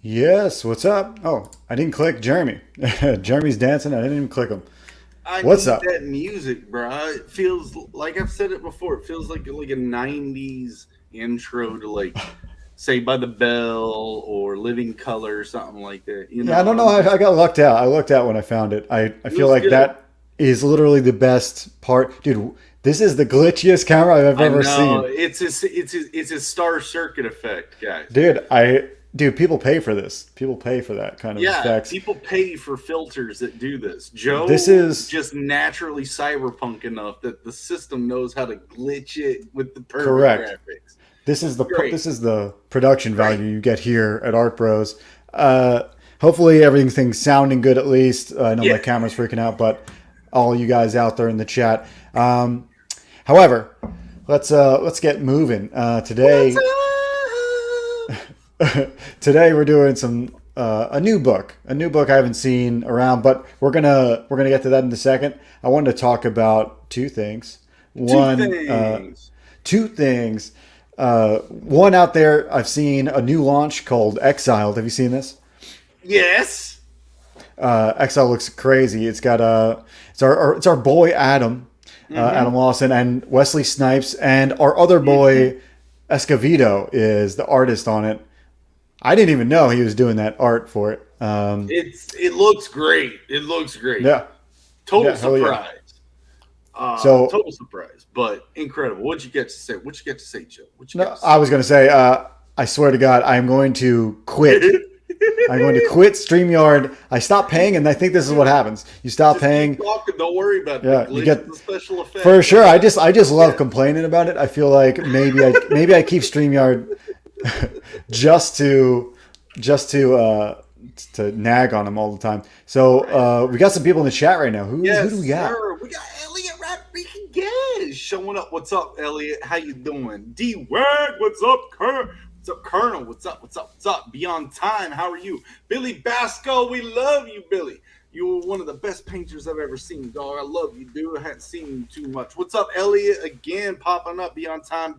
Yes, what's up? Oh, I didn't click Jeremy. Jeremy's dancing. I didn't even click him. I What's need up? that music, bro. It feels like I've said it before. It feels like a '90s intro to like Saved by the Bell or Living Color or something like that. You Yeah, I know, don't know. I'm I just got lucked out. I lucked out when I found it. I it feel was like good. that is literally the best part. Dude, this is the glitchiest camera I've I ever know seen. it's a Star Circuit effect, guys. Dude, people pay for this. People pay for that kind of Yeah, effects. people pay for filters that do this. This Joe is just naturally cyberpunk enough that the system knows how to glitch it with the perfect correct. graphics. This Great, is the production great. value you get here at Art Bros. Uh, Hopefully everything's sounding good at least. I know my Yeah. camera's freaking out, but all you guys out there in the chat. However, let's get moving. What's Today up? today we're doing some a new book I haven't seen around, but we're gonna get to that in a second. I wanted to talk about two things. Two One, things. two things. One out there, I've seen a new launch called Exiled. Have you seen this? Yes. Exile looks crazy. It's our boy Adam, Adam Mm-hmm. Lawson, and Wesley Snipes, and our other Mm-hmm. boy Escovedo is the artist on it. I didn't even know he was doing that art for it. It looks great. It looks great. Yeah, Total yeah, hell yeah. surprise. So Total surprise, but incredible. What'd you get to say? What you get to say, Joe? What you get no, to I say? was gonna say, I swear to God, I'm going to quit. I'm going to quit StreamYard. I stopped paying, and I think this is what happens. You stop Just keep paying, talking. Don't worry about the yeah, you glitch get and the special for effects. sure. I just love Yeah. complaining about it. I feel like maybe I keep StreamYard just to just to nag on them all the time. So we got some people in the chat right now. Who do Yes, we got? sir. We got Elliot Rodriguez showing up. What's up, Elliot? How you doing? D Wag, what's up, Colonel? What's up, Colonel? What's up? What's up? What's up? Beyond Time, how are you? Billy Basco, we love you, Billy. You're one of the best painters I've ever seen, dog. I love you, dude. I hadn't seen you too much. What's up, Elliot? Again, popping up. Beyond Time,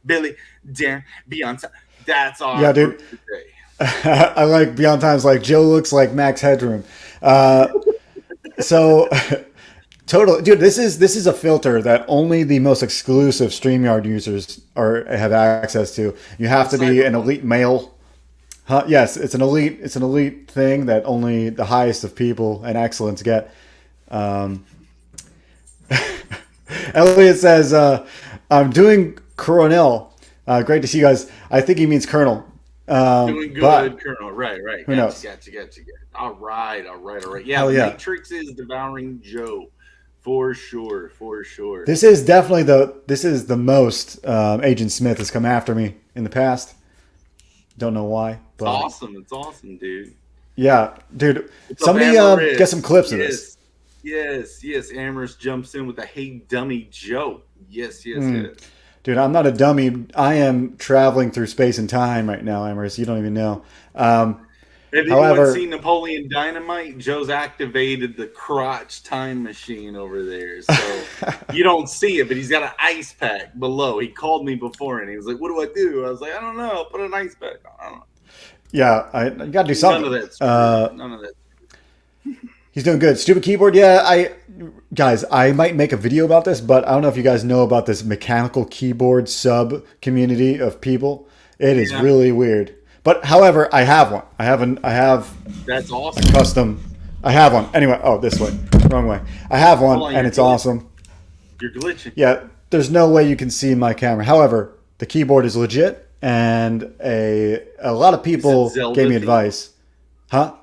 Billy. Dan, Beyond Time. That's our Yeah, group dude. today. I like Beyond Times. Like Joe looks like Max Headroom. Uh, so total, dude. This is a filter that only the most exclusive StreamYard users are have access to. You have to be an Cyberpunk. elite male. Huh? Yes, it's an elite. It's an elite thing that only the highest of people and excellence get. Um, Elliot says, "I'm doing Coronel. Great to see you guys. I think he means Colonel. Doing good, But Colonel. Right, right. who Gotcha, knows? gotcha, gotcha, gotcha. All right, all right, all right. Yeah, Hell the yeah. Matrix is devouring Joe. For sure, for sure. This is definitely the most Agent Smith has come after me in the past. Don't know why, It's but awesome. It's awesome, dude. yeah, dude. What's up, Somebody get some Amaris? clips of this. Yes, yes, yes. Amaris jumps in with a hey dummy Joe. Yes, yes, Mm. yes. Dude, I'm not a dummy. I am traveling through space and time right now, Amherst. You don't even know. Um, Have anyone However, seen Napoleon Dynamite? Joe's activated the crotch time machine over there. So you don't see it, but he's got an ice pack below. He called me before and he was like, what do I do? I was like, I don't know. Put an ice pack on. I don't know. yeah, I got to do None of something. that screwed. None of that. He's doing good. Stupid keyboard. Yeah, guys, I might make a video about this, but I don't know if you guys know about this mechanical keyboard sub community of people. It is Yeah, really weird. But however, I have one. I have that's a awesome. custom. I have one. Anyway, oh, this way. Wrong way. I have Hold one on, and you're it's glitching. awesome. You're glitching. Yeah, there's no way you can see my camera. However, the keyboard is legit and a lot of Is it people gave Zelda me themed? advice. Huh?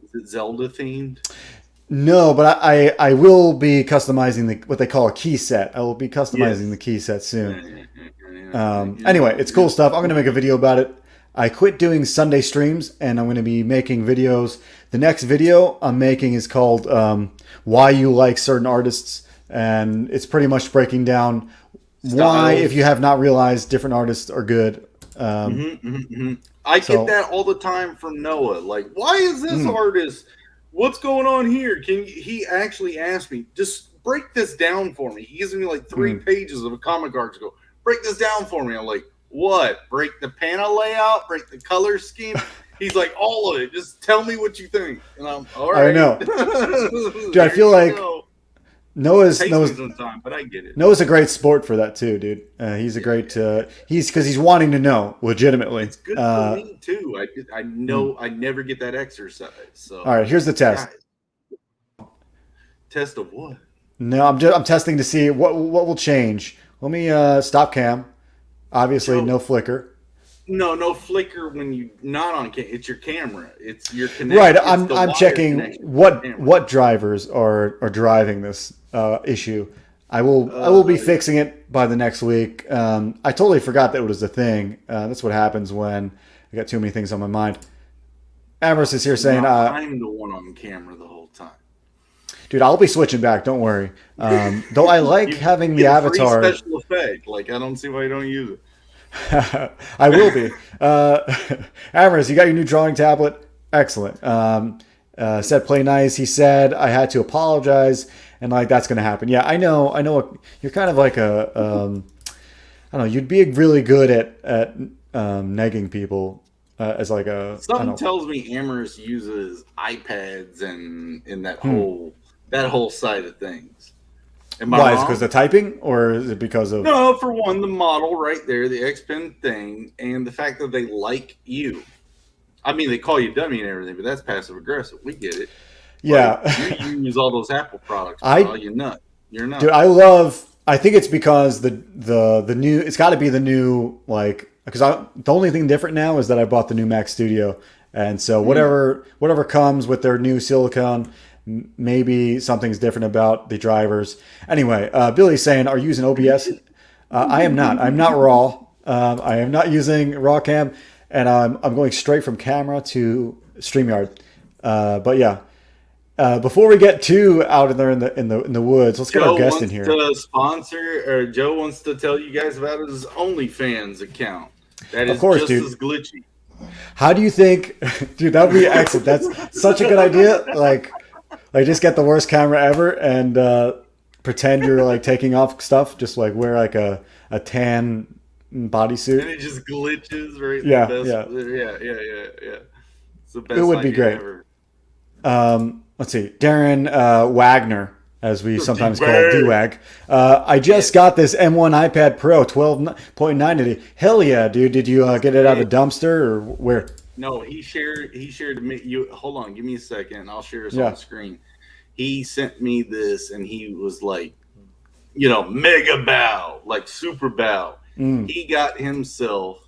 Is it Zelda themed? No, but I will be customizing what they call a key set. I will be customizing the Yes. key set Yeah, soon. yeah, yeah, yeah, Anyway, yeah, it's yeah. cool stuff. I'm going to make a video about it. I quit doing Sunday streams and I'm going to be making videos. The next video I'm making is called Why You Like Certain Artists. And it's pretty much breaking down why, if you Styles. have not realized, different artists are good. Um, I get so, that all the time from Noah. Like, why is this mm, artist? What's going on here? He actually asked me, just break this down for me. He gives me like three mm. pages of a comic art to go, break this down for me. I'm like, what? Break the panel layout, break the color scheme. He's like, all of it. Just tell me what you think. And I'm all I right. know. Dude, I There feel you like go. Noah's Takes me some time, but I get it. Noah's a great sport for that too, dude. He's a great. He's because he's wanting to know legitimately. It's good for me too. I know I never get that exercise. So All right, here's the test. guys, test of what? No, I'm testing to see what will change. Let me stop cam. Obviously, Joe, no flicker. no flicker when you not on camera. It's your camera. It's your connection. Right, it's I'm checking what drivers are driving this issue. I will be fixing it by the next week. I totally forgot that it was a thing. That's what happens when I got too many things on my mind. Amherst is here saying, I'm the one on camera the whole time. Dude, I'll be switching back. Don't worry. Though I like having the avatar. Free special effect. Like, I don't see why you don't use it. I will be. Amherst, you got your new drawing tablet? Excellent. Said play nice. He said I had to apologize, and like that's going to happen. Yeah, I know. You're kind of like a. I don't know. You'd be really good at negging people as like a. Something tells me Amherst uses iPads and in that whole side of things. Why? Is it because of typing, or is it because of? No, for one, the model right there, the X Pen thing, and the fact that they like you. I mean, they call you dummy and everything, but that's passive aggressive. We get it. Yeah, like, you use all those Apple products. You're nuts. You're nuts. Dude, I think it's because the new. It's got to be the new because the only thing different now is that I bought the new Mac Studio, and so whatever comes with their new silicone. Maybe something's different about the drivers. Anyway, Billy's saying, "Are you using OBS?" I am not. I'm not RAW. I am not using RAW cam, and I'm going straight from camera to StreamYard. But yeah, before we get too out in there in the woods, let's get our guest in here. Joe wants to tell you guys about his OnlyFans account. That is just as glitchy. How do you think, dude? That would be excellent. That's such a good idea. Like just get the worst camera ever and pretend you're like taking off stuff. Just like wear like a tan bodysuit. And it just glitches, right? Yeah. It's the best. It would be great. Ever. Let's see. Darren Wagner, as we sometimes call D-Wag. I just got this M1 iPad Pro 12.9 today. Hell yeah, dude. Did you get it out of the dumpster or where? No, he shared me. Hold on, give me a second. I'll share this on the screen. He sent me this, and he was like, mega bow, like super bow. He got himself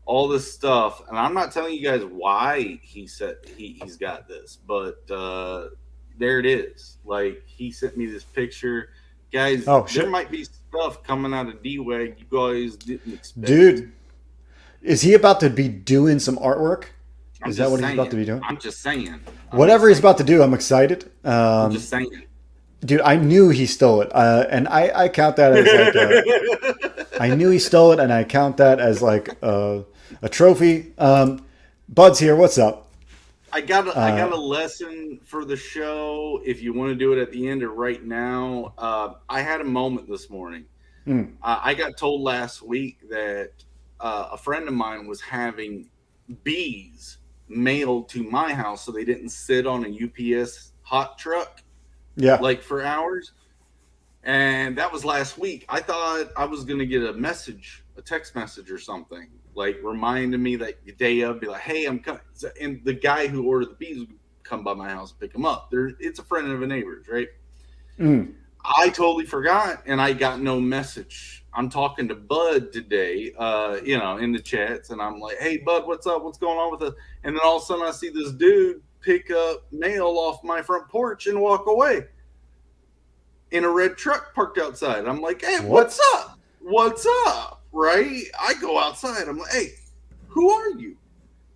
all this stuff, and I'm not telling you guys why he said he's got this, but there it is. Like, he sent me this picture, guys. There might be stuff coming out of D-Wag you guys didn't expect, dude. Is he about to be doing some artwork? Is that what he's about to be doing? I'm just saying. Whatever he's about to do, I'm excited. I'm just saying. Dude, I knew he stole it. And I count that as like I knew he stole it, and I count that as like a trophy. Bud's here. What's up? I got a lesson for the show. If you want to do it at the end or right now, I had a moment this morning. I got told last week that a friend of mine was having bees mailed to my house so they didn't sit on a UPS hot truck like for hours. And that was last week. I thought I was going to get a text message or something, like reminding me that the day of, be like, hey, I'm coming. And the guy who ordered the bees would come by my house and pick them up. It's a friend of a neighbor's, right? I totally forgot, and I got no message. I'm talking to Bud today, in the chats, and I'm like, hey, Bud, what's up? What's going on with us? And then all of a sudden I see this dude pick up mail off my front porch and walk away in a red truck parked outside. I'm like, hey, what's up? What's up? Right? I go outside. I'm like, hey, who are you?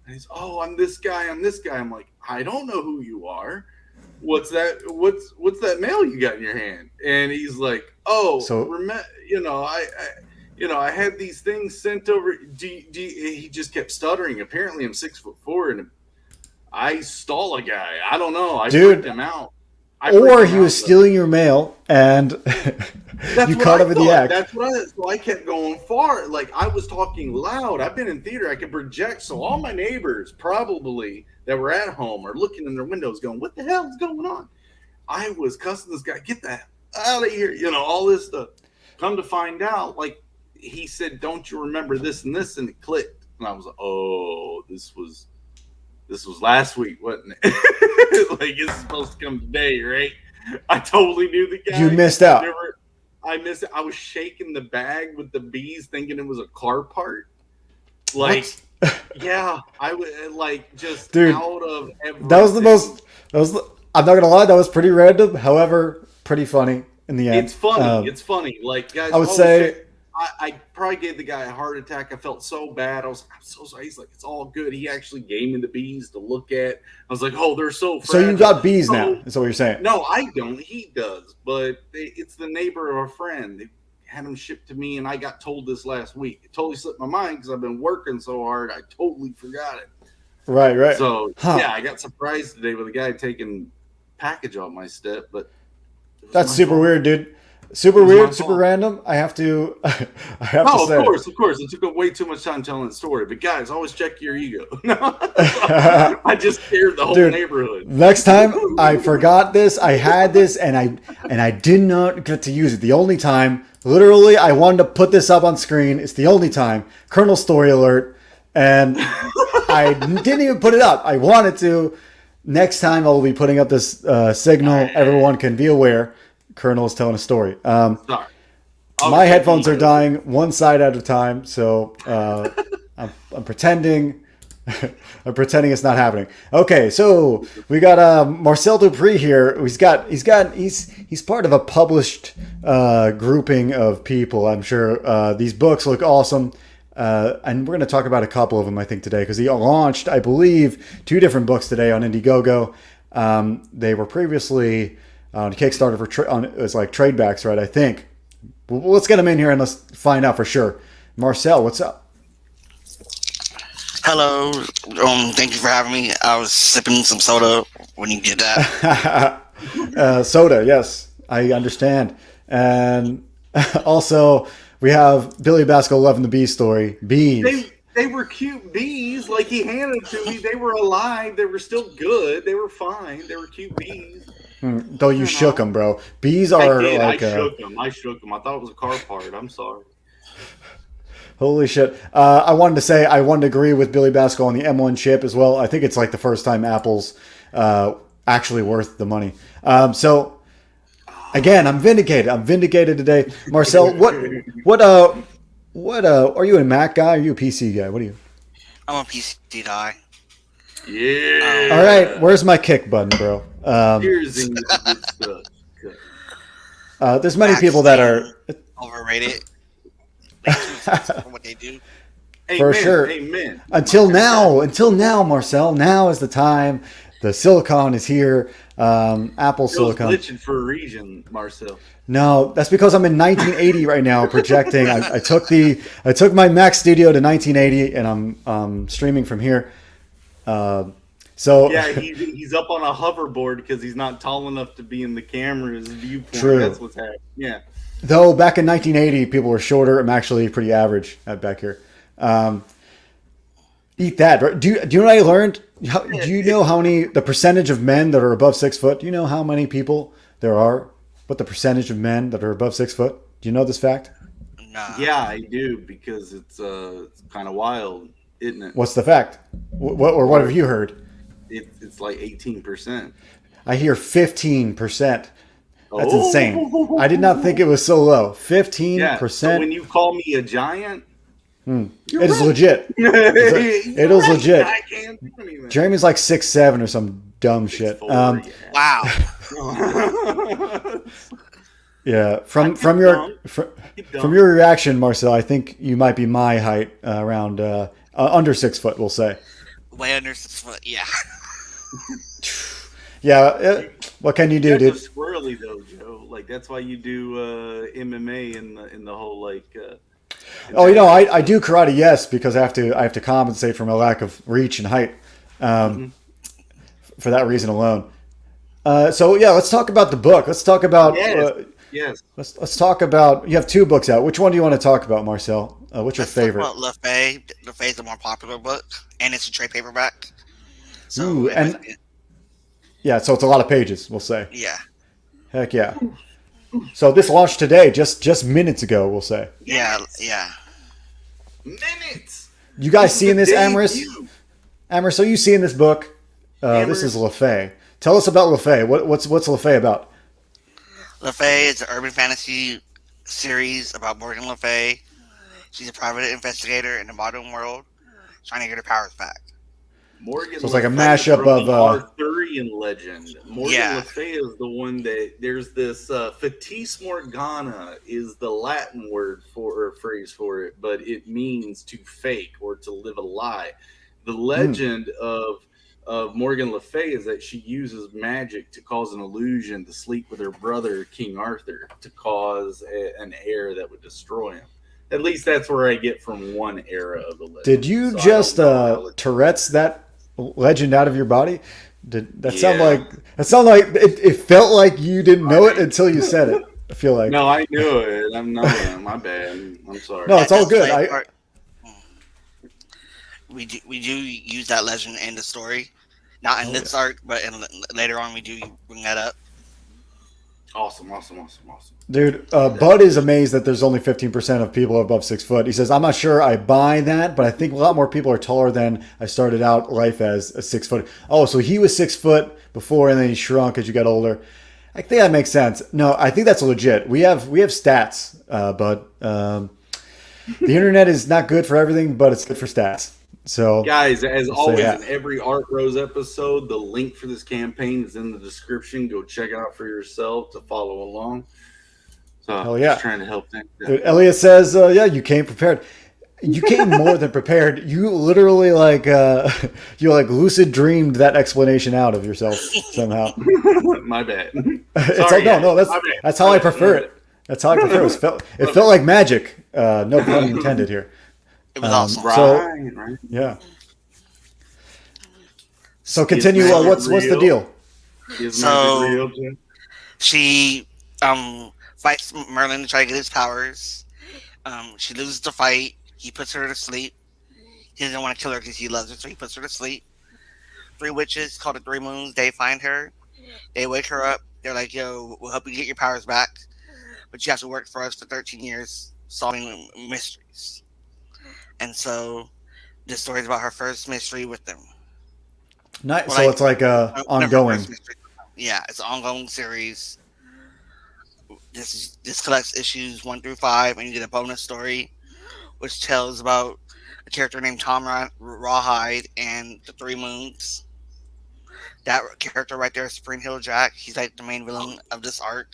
And he's, oh, I'm this guy. I'm like, I don't know who you are. What's that? What's that mail you got in your hand? And he's like, oh, I had these things sent over. He just kept stuttering. Apparently, I'm 6'4" and I stall a guy. I don't know. I freaked him out. Or he was stealing your mail and That's You what caught I him in the thought. act. That's what I. So I kept going far. Like I was talking loud. I've been in theater. I could project. So all my neighbors probably that were at home are looking in their windows, going, "What the hell is going on?" I was cussing this guy. Get that out of here. You know, all this stuff. Come to find out, like he said, "Don't you remember this and this?" And it clicked. And I was like, "Oh, this was last week, wasn't it?" Like it's supposed to come today, right? I totally knew the guy. You missed out. I missed it. I was shaking the bag with the bees, thinking it was a car part. Yeah, I was like just Dude, out of everything. That was the most. I'm not gonna lie. That was pretty random. However, pretty funny in the end. It's funny. It's funny. Like guys, I would say. I probably gave the guy a heart attack. I felt so bad. I'm so sorry. He's like, it's all good. He actually gave me the bees to look at. I was like, oh, they're so fragile. So you got bees now, is what you're saying? No, I don't. He does. But it's the neighbor of a friend. They had them shipped to me, and I got told this last week. It totally slipped my mind because I've been working so hard. I totally forgot it. Right. So, yeah, I got surprised today with a guy taking package off my step. But that's super weird, dude. Super weird, super random. I have to say. Of course. It took way too much time telling the story. But guys, always check your ego. I just scared the whole neighborhood. Next time, I forgot this. I had this, and I did not get to use it. The only time, literally, I wanted to put this up on screen. It's the only time. Colonel story alert, and I didn't even put it up. I wanted to. Next time, I will be putting up this signal. Everyone can be aware. Colonel is telling a story. Sorry. My headphones are dying one side at a time, so I'm pretending. I'm pretending it's not happening. Okay, so we got Marcel DUPREE here. He's part of a published grouping of people. I'm sure these books look awesome, and we're going to talk about a couple of them I think today because he launched, I believe, 2 different books today on Indiegogo. They were previously on Kickstarter for it was like trade backs, right? I think. Well, let's get him in here and let's find out for sure. Marcel, what's up? Hello. Thank you for having me. I was sipping some soda when you did that. Soda, yes, I understand. And also, we have Billy Basco loving the bee story. Bees. They were cute bees. Like he handed them to me. They were alive. They were still good. They were fine. They were cute bees. Though you shook them, bro. Bees are like. I shook them. I thought it was a car part. I'm sorry. Holy shit. I wanted to say I wanted to agree with Billy Basco on the M1 chip as well. I think it's like the first time Apple's actually worth the money. So again, I'm vindicated. I'm vindicated today. Marcel, what are you a Mac guy? Are you a PC guy? What are you? I'm a PC guy. Yeah. All right. Where's my kick button, bro? Here's there's many people that are overrated. For what they do. For sure. Amen. Until now, Marcel. Now is the time. The silicon is here. Apple silicon. Glitching for a reason, Marcel. No, that's because I'm in 1980 right now, projecting. I took my Mac Studio to 1980, and I'm streaming from here. So yeah, he's up on a hoverboard because he's not tall enough to be in the camera's viewpoint. True. That's what's happening. Yeah. Though back in 1980, people were shorter. I'm actually pretty average back here. Eat that. Bro. Do you know what I learned? Do you know how many the percentage of men that are above 6 foot? Do you know how many people there are? What the percentage of men that are above 6 foot? Do you know this fact? Nah. Yeah, I do because it's kind of wild, isn't it? What's the fact? What have you heard? It's like 18%. I hear 15%. That's insane. I did not think it was so low. 15%. Yeah, so when you call me a giant, it is legit. It is legit. I can't do anything. Jeremy's like 6'7" or some dumb shit. Wow. Yeah. From your reaction, Marcel, I think you might be my height, around under 6 foot. We'll say. Way under 6 foot. Yeah. Yeah. What can you do, dude? That's squirrely though, Joe. Like that's why you do MMA in the whole like. Oh, you know, I do karate, yes, because I have to compensate for my lack of reach and height, for that reason alone. So yeah, let's talk about the book. Let's talk about Yes. Let's talk about. You have 2 books out. Which one do you want to talk about, Marcel? What's your Let's talk favorite? about LeFay. LeFay's the more popular book, and it's a trade paperback. So Ooh, it was, and yeah, so it's a lot of pages. We'll say. yeah, Heck yeah. So this launched today, just minutes ago. We'll say. yeah, Minutes. yeah. Minutes. You guys This is seeing the this, Amaris? debut. Amaris, so you seeing this book? This is Amaris. LeFay. Tell us about LeFay. What's LeFay about? LeFay is an urban fantasy series about Morgan LeFay. She's a private investigator in the modern world, trying to get her powers back. Morgan So it's like a Le Fay mashup from of an Arthurian legend. Morgan Yeah. Le Fay is the one that there's this Fatis Morgana is the Latin word for or phrase for it, but it means to fake or to live a lie. The legend of Morgan Le Fay is that she uses magic to cause an illusion to sleep with her brother King Arthur to cause an heir that would destroy him. At least that's where I get from one era of the legend. Did you So I just don't know how it- Tourette's that legend out of your body? Did that sound Yeah. like it felt like you didn't know it until you said it. I feel like No, I knew it. I'm not. My bad. I'm sorry. No, it's all That good. does play a part. We do use that legend in the story, not in this arc, but later on we do bring that up. Awesome. Dude, Bud is amazed that there's only 15% of people above 6 foot. He says, I'm not sure I buy that, but I think a lot more people are taller than I started out life as a 6 foot. Oh, so he was 6 foot before and then he shrunk as you got older. I think that makes sense. No, I think that's legit. We have stats, Bud. The internet is not good for everything, but it's good for stats. So Guys, as always, that. in every Art Rose episode, the link for this campaign is in the description. Go check it out for yourself to follow along. So Hell yeah. just trying to help things. Dude, Elliot says, yeah, you came prepared. You came more than prepared. You literally you lucid dreamed that explanation out of yourself somehow. My bad. It's Sorry, like, no, my bad. that's how I prefer it. That's how I prefer it. It felt like magic. No pun intended here. It was awesome. Right. Yeah. So continue. magic What's the real? deal? Is So- magic real, Jim? She fights Merlin to try to get his powers. She loses the fight. He puts her to sleep. He doesn't want to kill her because he loves her, so he puts her to sleep. 3 witches called the 3 Moons. They find her. They wake her up. They're like, "Yo, we'll help you get your powers back, but you have to work for us for 13 years solving mysteries." And so this story is about her first mystery with them. Nice. Well, So like- it's like Never her ongoing. first mystery. Yeah, it's an ongoing series. This collects issues 1 through 5, and you get a bonus story, which tells about a character named Tom Rawhide and the 3 Moons. That character right there is Spring Hill Jack. He's like the main villain of this arc.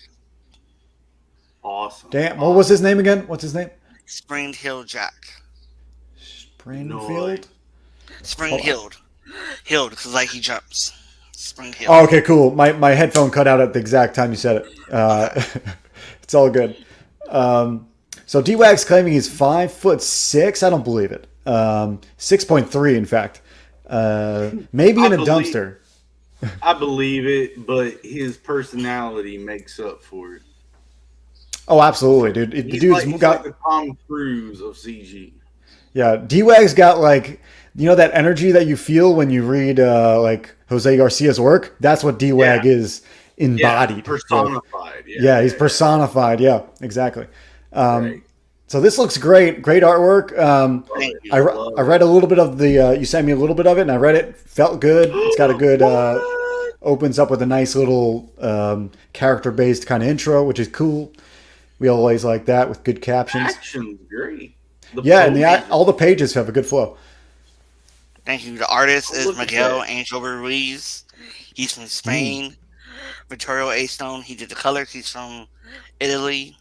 Awesome. Damn. What was his name again? What's his name? Spring Hill Jack. Springfield. Spring Hilled. Hilled, because like he jumps. Spring Hill. Oh, okay, cool. My headphone cut out at the exact time you said it. It's all good. So D-Wag's claiming he's 5'6". I don't believe it. 6.3, in fact. Maybe in a dumpster. I believe it, but his personality makes up for it. Oh, absolutely, dude. The He's dude's like got the Tom Cruise of CG. yeah. D-Wag's got that energy that you feel when you read Jose Garcia's work. That's what D-Wag is embodied. Personified. Yeah, he's personified. Yeah, exactly. Right. So this looks great. Great artwork. Thank you. I read a little bit of the. You sent me a little bit of it, and I read it. Felt good. It's got a good. Opens up with a nice little character-based kind of intro, which is cool. We always like that with good captions. Action's great. Yeah, and all the pages have a good flow. Thank you. The artist is Look at Miguel that. Angel Ruiz. He's from Spain. Vittorio A. Stone. He did the colors. He's from Italy.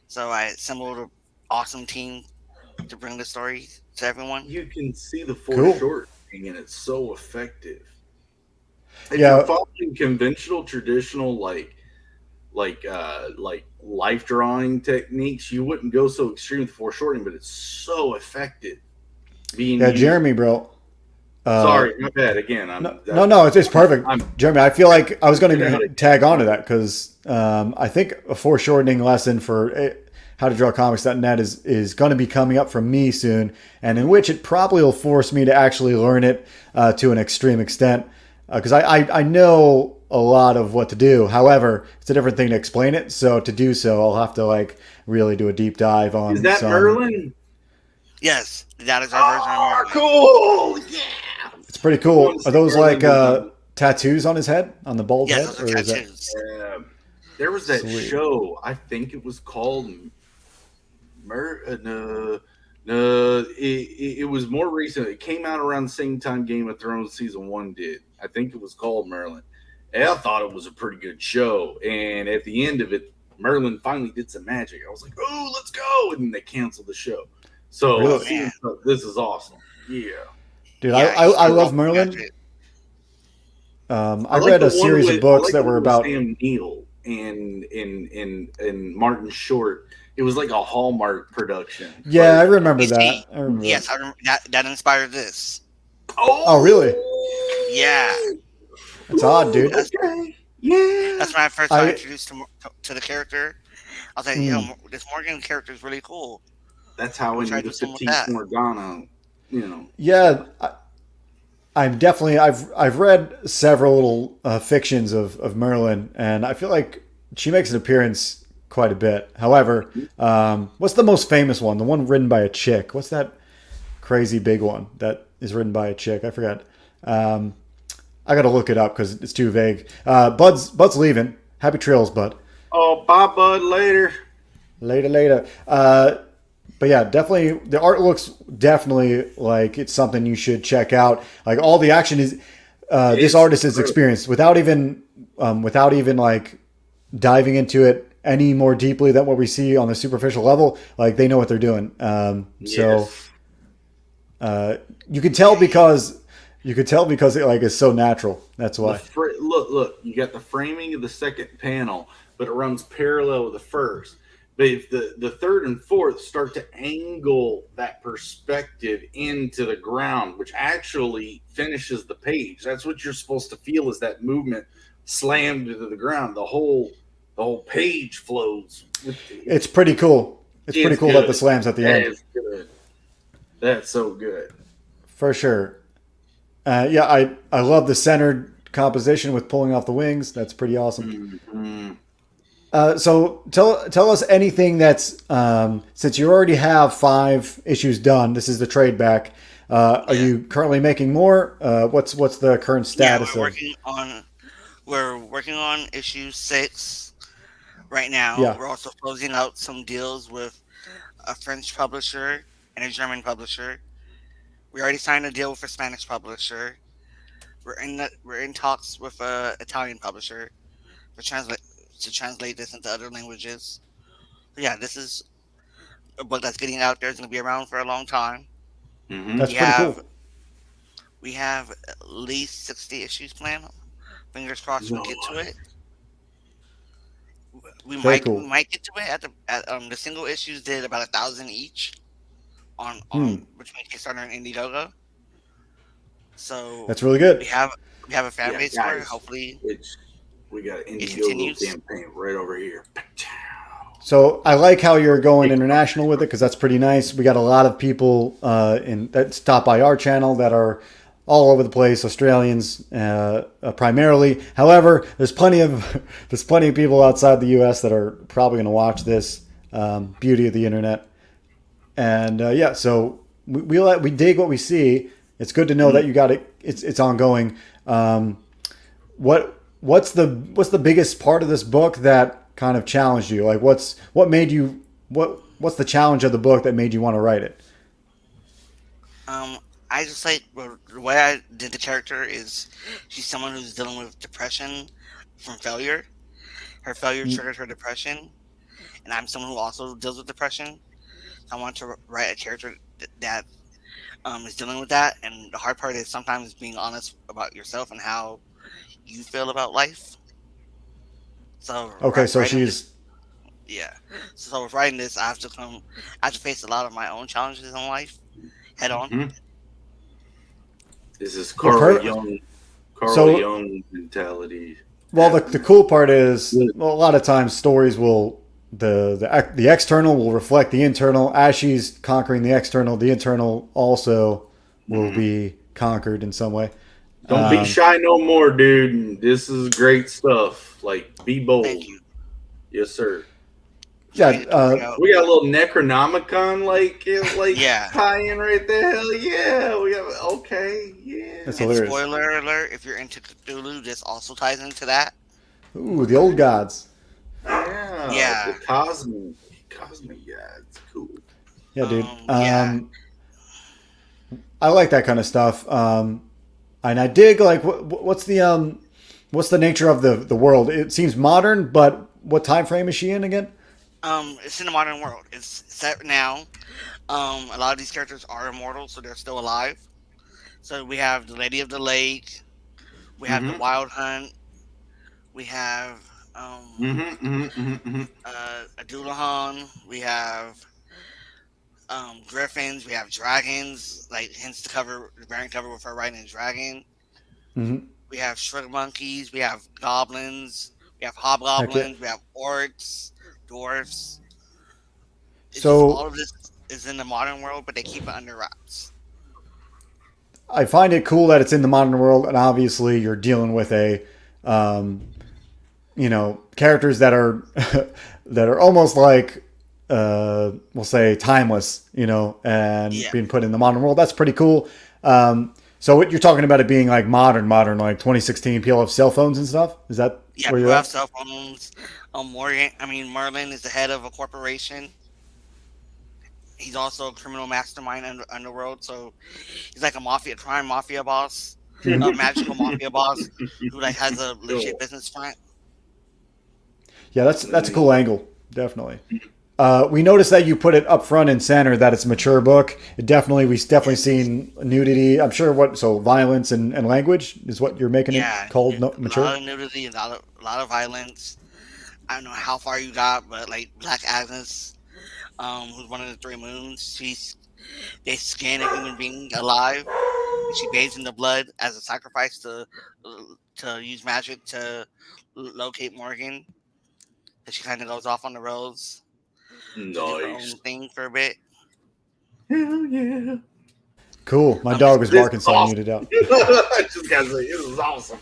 So I assembled an awesome team to bring the story to everyone. You can see the Cool. foreshortening, and it's so effective. If Yeah. you're following conventional, traditional, like life drawing techniques, you wouldn't go so extreme with foreshortening, but it's so effective. Yeah, Jeremy, bro. Uh, Sorry, my bad. Again, no, it's perfect, I'm Jeremy. I feel like I was going looking at to it. tag on to that because I think a foreshortening lesson for how to draw comics.net is going to be coming up from me soon, and in which it probably will force me to actually learn it to an extreme extent because I know a lot of what to do. However, it's a different thing to explain it. So to do so, I'll have to like really do a deep dive Is on that some. Merlin? Yes, that is our version of Oh, Merlin. cool! Yeah. It's pretty I want cool. to Are see those like Merlin design. tattoos on his head, on the bald Yes, head, those are or is that tattoos. There was that sweet? show. I think it was called no, no. It was more recent. It came out around the same time Game of Thrones season 1 did. I think it was called Merlin. And I thought it was a pretty good show. And at the end of it, Merlin finally did some magic. I was like, "Oh, let's go!" And then they canceled the show. So Oh Really, man, this is awesome. Yeah, dude, yeah, he's I doing love all the Merlin. magic. I read a series of I books like the that one were with about. Sam Neill and Martin Short. It was like a Hallmark production. Yeah, I But remember You see, that. I remember that. yes, I remember that inspired this. Oh, really? Yeah, oh, That's odd, ooh, dude. that's okay, yeah. that's when I first got I introduced to the character. I was like, yo, mm, this Morgan character is really cool. That's how Let me try to into do the something with Petite that. Morgana, yeah. stuff. I'm definitely. I've read several little fictions of Merlin, and I feel like she makes an appearance quite a bit. However, what's the most famous one? The one written by a chick. What's that crazy big one that is written by a chick? I forgot. Um, I got to look it up because it's too vague. Bud's leaving. Happy trails, Bud. Oh, bye, bud. Later. Later, later. But yeah, definitely the art looks definitely like it's something you should check out. Like all the action is this It's artist is incredible. experienced without even like diving into it any more deeply than what we see on the superficial level. Like they know what they're doing. So Yes. uh, you can tell because it like is so natural. That's why. Look. You got the framing of the second panel, but it runs parallel with the first. But if the third and fourth start to angle that perspective into the ground, which actually finishes the page. That's what you're supposed to feel is that movement slammed into the ground. The whole page flows. It's pretty cool. It's pretty It's cool that the good. slams at the That end is good. That's so good. for sure. Yeah, I love the centered composition with pulling off the wings. That's pretty awesome. Mm-hmm. So tell us anything that's since you already have 5 issues done. This is the trade back. Are Yeah, you currently making more? What's the current yeah, status of? we're working on issue 6 right now. Yeah. We're also closing out some deals with a French publisher and a German publisher. We already signed a deal with a Spanish publisher. We're in talks with a Italian publisher for translate to translate this into other languages. So yeah, this is a book that's getting out there. It's going to be around for a long time. Mm-hmm. That's We pretty have cool. we have at least 60 issues planned. Fingers crossed we get to it. Very We cool. might get to it the single issues did about 1,000 each on Hmm. between Kickstarter and Indiegogo. So That's really we good. have we have a fan Yeah, base for it. guys. Hopefully We got an it Indiegogo continues. campaign right over here. So I like how you're going international with it because that's pretty nice. We got a lot of people in that stop by our channel that are all over the place, Australians primarily. However, there's plenty of there's plenty of people outside the U.S. that are probably going to watch this. Beauty of the internet, and yeah, so we dig what we see. It's good to know that you got it. It's ongoing. What's the biggest part of this book that kind of challenged you? Like what made you what's the challenge of the book that made you want to write it? Um, I just like the way I did the character is she's someone who's dealing with depression from failure. Her failure Mm. triggered her depression, and I'm someone who also deals with depression. I want to write a character that is dealing with that. And the hard part is sometimes being honest about yourself and how you feel about life. So Okay, so writing this, she's yeah. So with writing this, I have to face a lot of my own challenges in life head on. Mhm. This is Well, Carl so Young mentality well, the happening. cool part is, Good. well, a lot of times stories will the external will reflect the internal. As she's conquering the internal also will Mhm. be conquered in some way. Don't be Um, shy no more, dude. This is great stuff. Like, be Thank bold. you. Yes, sir. So yeah, I get to bring out. We got a little Necronomicon like Yeah. tie in right there. Hell yeah, we have okay, that's yeah, And hilarious. spoiler alert: if you're into Cthulhu, this also ties into that. Ooh, the old okay, gods. yeah. The Yeah. cosmic, yeah, it's cool. Yeah, dude. Yeah. I like that kind of stuff. And I dig like what's the nature of the world? It seems modern, but what time frame is she in again? It's in the modern world. It's set now. A lot of these characters are immortal, so they're still alive. So we have the Lady of the Lake. We have the Mm-hmm. Wild Hunt. We have Mm-hmm. Mm-hmm. Mm-hmm. Adulahan. We have griffins. We have dragons. Like hence the variant cover with her riding a dragon. Mm-hmm. We have shrimp monkeys. We have goblins. We have Heck yeah. hobgoblins. We have orcs, dwarfs. It's just So all of this is in the modern world, but they keep it under wraps. I find it cool that it's in the modern world, and obviously you're dealing with um, characters that are that are almost like we'll say timeless, and Yeah, being put in the modern world. That's pretty cool. So what you're talking about it being like modern, like 2016 people have cell phones and stuff. Is that yeah. where People you're have at? cell phones. Merlin is the head of a corporation. He's also a criminal mastermind underworld. So he's like a crime mafia boss, a Hmm. magical mafia boss who like has a legit Cool. business front. Yeah, that's a Mm, cool angle, definitely. We noticed that you put it up front and center that it's a mature book. We've definitely Yes. seen nudity. I'm sure violence and language is what you're making it Yeah, called a mature. lot of nudity, a lot of violence. I don't know how far you got, but like Black Agnes, who's one of the three moons, they skin a human being alive, and she bathes in the blood as a sacrifice to use magic to locate Morgan. And she kind of goes off on the roads to do her nice. own thing for a bit. Hell yeah. Cool. My This dog was This barking, is so I awesome. muted out. I just gotta say, this is awesome.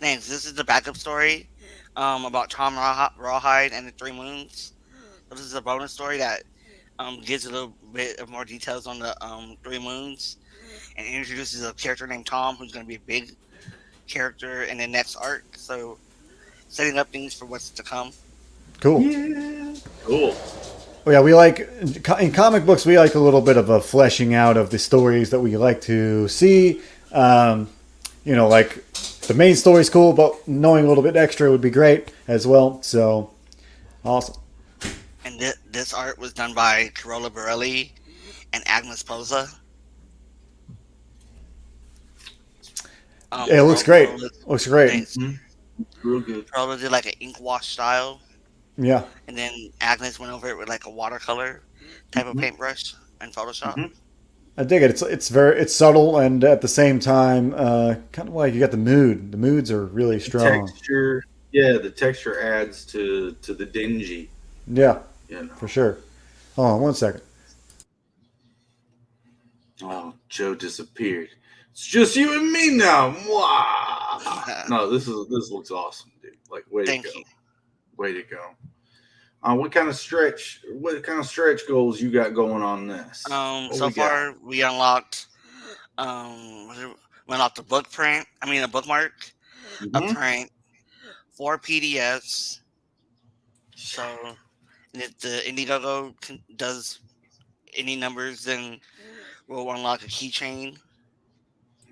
Thanks. This is the backup story, about Tom Rawhide and the Three Moons. So this is a bonus story that gives a little bit of more details on the Three Moons and introduces a character named Tom, who's going to be a big character in the next arc. So setting up things for what's to come. Cool. Yeah. Cool. Well, yeah, we like in comic books we like a little bit of a fleshing out of the stories that we like to see. Um, like the main story's cool, but knowing a little bit extra would be great as well. So awesome. And this art was done by Carola Borelli and Agnes Posa. It looks great. Carola, Looks great. thanks. Mhm. Real good. Carola did like an ink wash style, Yeah, and then Agnes went over it with like a watercolor type of Hmm. paintbrush and Photoshop. Hmm. I dig it. It's subtle and at the same time, kind of like you got the mood. The moods are really The strong. texture, yeah, the texture adds to the dingy. Yeah, You for know. sure. Hold on one second. Oh, Joe disappeared. It's just you and me now. Mwah! No, this looks awesome, dude. Like, way to Thank go, you. way to go. What kind of stretch goals you got going on this? What So we got? far we unlocked we unlocked a book print. I mean a bookmark, a Hmm. print, 4 PDFs. So and if the Indiegogo does any numbers, then we'll unlock a keychain.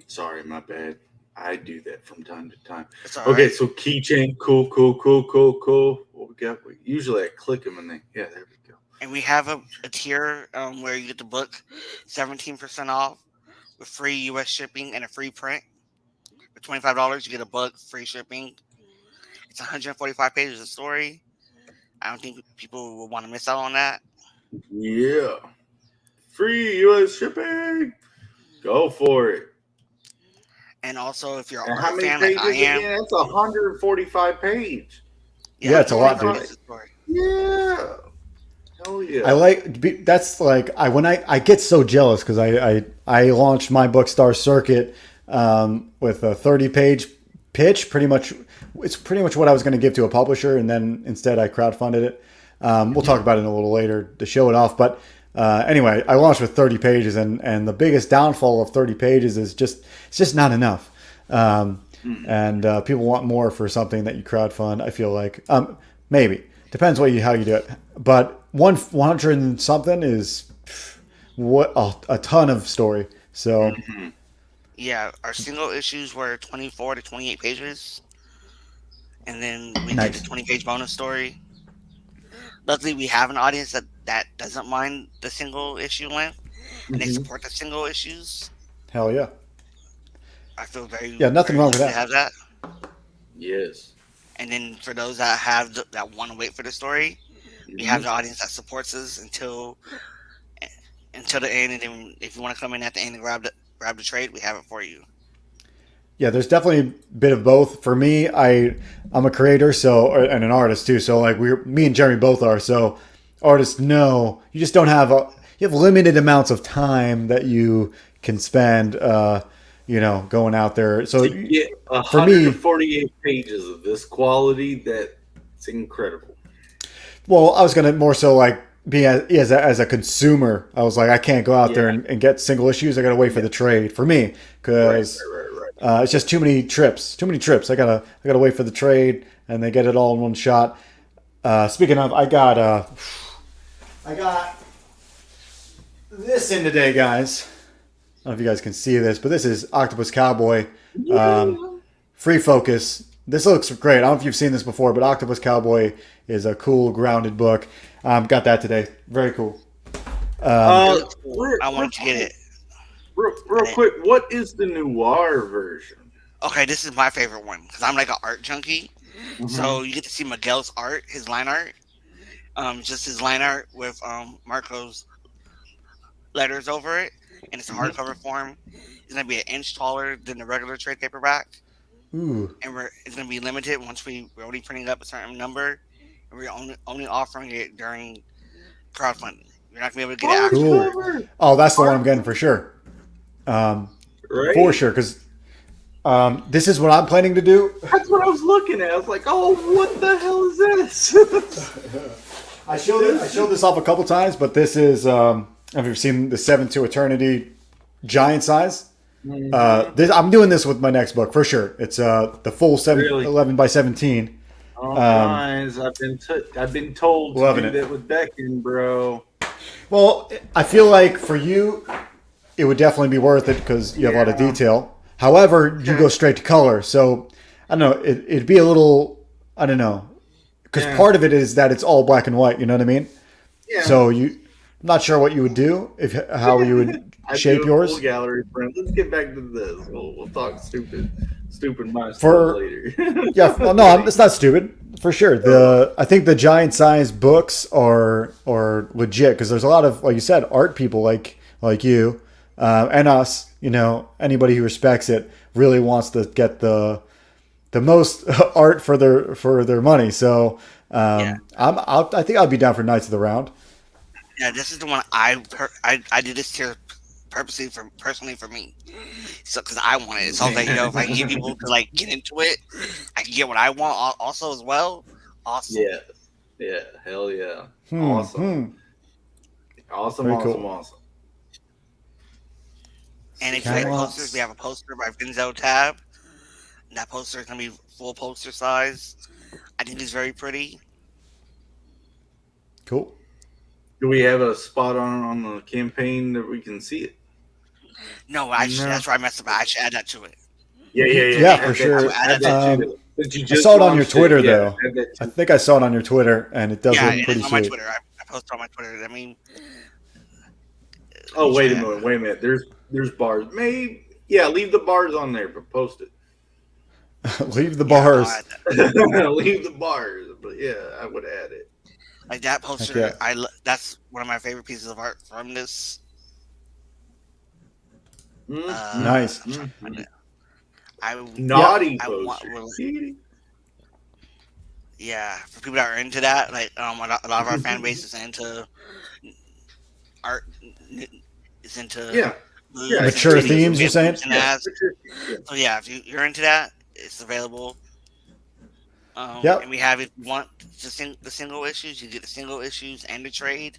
Sorry, my bad. I do that from time to time. It's all Okay, right. so keychain, cool, cool, cool, cool, cool. What we got? Usually I click them and then yeah, there we go. And we have a tier where you get the book 17% off with free US shipping and a free print. For $25, you get a book, free shipping. It's 145 pages of story. I don't think people will want to miss out on that. Yeah, free U.S. shipping. Go for it. And also, if you're an And how art many fan like I pages am, again? That's 145 page. Yeah, it's a lot, dude. 145 pages of story. Yeah. Hell yeah. I like that's like I get so jealous because I launched my Bookstore circuit with a 30-page pitch. Pretty much, it's pretty much what I was going to give to a publisher, and then instead I crowdfunded it. We'll talk about it a little later to show it off, but anyway, I launched with 30 pages, and the biggest downfall of 30 pages is it's just not enough. And people want more for something that you crowdfund. I feel like maybe depends how you do it, but 100 and something is what a ton of story. So Yeah, our single issues were 24 to 28 pages, and then we did nice. the 20-page bonus story. Luckily, we have an audience that doesn't mind the single issue length, and they support the single issues. Hell yeah. I feel very Nothing very wrong with lucky to that. have that. Yes. And then for those that that want to wait for the story, we have the audience that supports us until the end. And then if you want to come in at the end and grab the trade, we have it for you. Yeah, there's definitely a bit of both. For me, I'm a creator, and an artist too. So like me and Jeremy both are. So artists know you just don't have you have limited amounts of time that you can spend, going out there. So To get for me, 148 pages of this quality, that's incredible. well, I was gonna more so like be as a consumer. I was like, I can't go out there and get single issues. I gotta wait for the trade for me because. Right. It's just too many trips. Too many trips. I gotta wait for the trade, and they get it all in one shot. Speaking of, I got this in today, guys. I don't know if you guys can see this, but this is Octopus Cowboy, Free Focus. This looks great. I don't know if you've seen this before, but Octopus Cowboy is a cool, grounded book. Got that today. Very cool. I wanted to get it. Real quick, what is the noir version? Okay, this is my favorite one because I'm like an art junkie. So you get to see Miguel's art, his line art, just his line art with Marco's letters over it, and it's a hardcover form. It's gonna be an inch taller than the regular trade paperback, Ooh. and it's gonna be limited. Once we're only printing up a certain number, and we're only offering it during crowdfunding. You're not gonna be able to get it after. Cool. Oh, that's the one I'm getting for sure. Right? For sure, because this is what I'm planning to do. That's what I was looking at. I was like, oh, what the hell is this? I showed this off a couple times, but this is have you seen the 7 to Eternity giant size? I'm doing this with my next book for sure. It's the full 11 by 17. Oh, nice. I've been told to do that with Beckin, bro. Well, I feel like for you, it would definitely be worth it because you have a lot of detail. However, you go straight to color, so I don't know. It'd be a little, I don't know, because part of it is that it's all black and white. You know what I mean? Yeah. So I'm not sure what you would do how you would shape yours. Full gallery print. Let's get back to this. We'll talk stupid my stuff later. Yeah, well, no, it's not stupid for sure. I think the giant size books are legit because there's a lot of, like you said, art people like you and us. Anybody who respects it really wants to get the most art for their money. So I think I'll be down for Knights of the Round. Yeah, this is the one I did this tier personally for me. So because I want it, so like if I can get people to like get into it, I can get what I want also as well. Awesome. Yeah, hell yeah, awesome. Awesome. And if you like posters, we have a poster by Vinzo Tab. And that poster is gonna be full poster size. I think it's very pretty. Cool. Do we have a spot on the campaign that we can see it? No, that's where I messed up. I should add that to it. Yeah, for sure. I saw it on your Twitter though. I think I saw it on your Twitter, and it does look pretty on sweet. My Twitter. I posted on my Twitter. I mean, wait a minute. There's bars. Maybe leave the bars on there, but post it. Leave the bars. Leave the bars, but I would add it. Like that poster, that's one of my favorite pieces of art from this. Nice. Naughty I want, poster. yeah, for people that are into that, like a lot of our fan base is into art, is into Yeah. Yeah, boobs and Mature titties and themes, you're big saying? boobs and Yeah. ass. Yeah. So yeah, if you're into that, it's available. Yep. And we have, if you want the single issues, you get the single issues and the trade.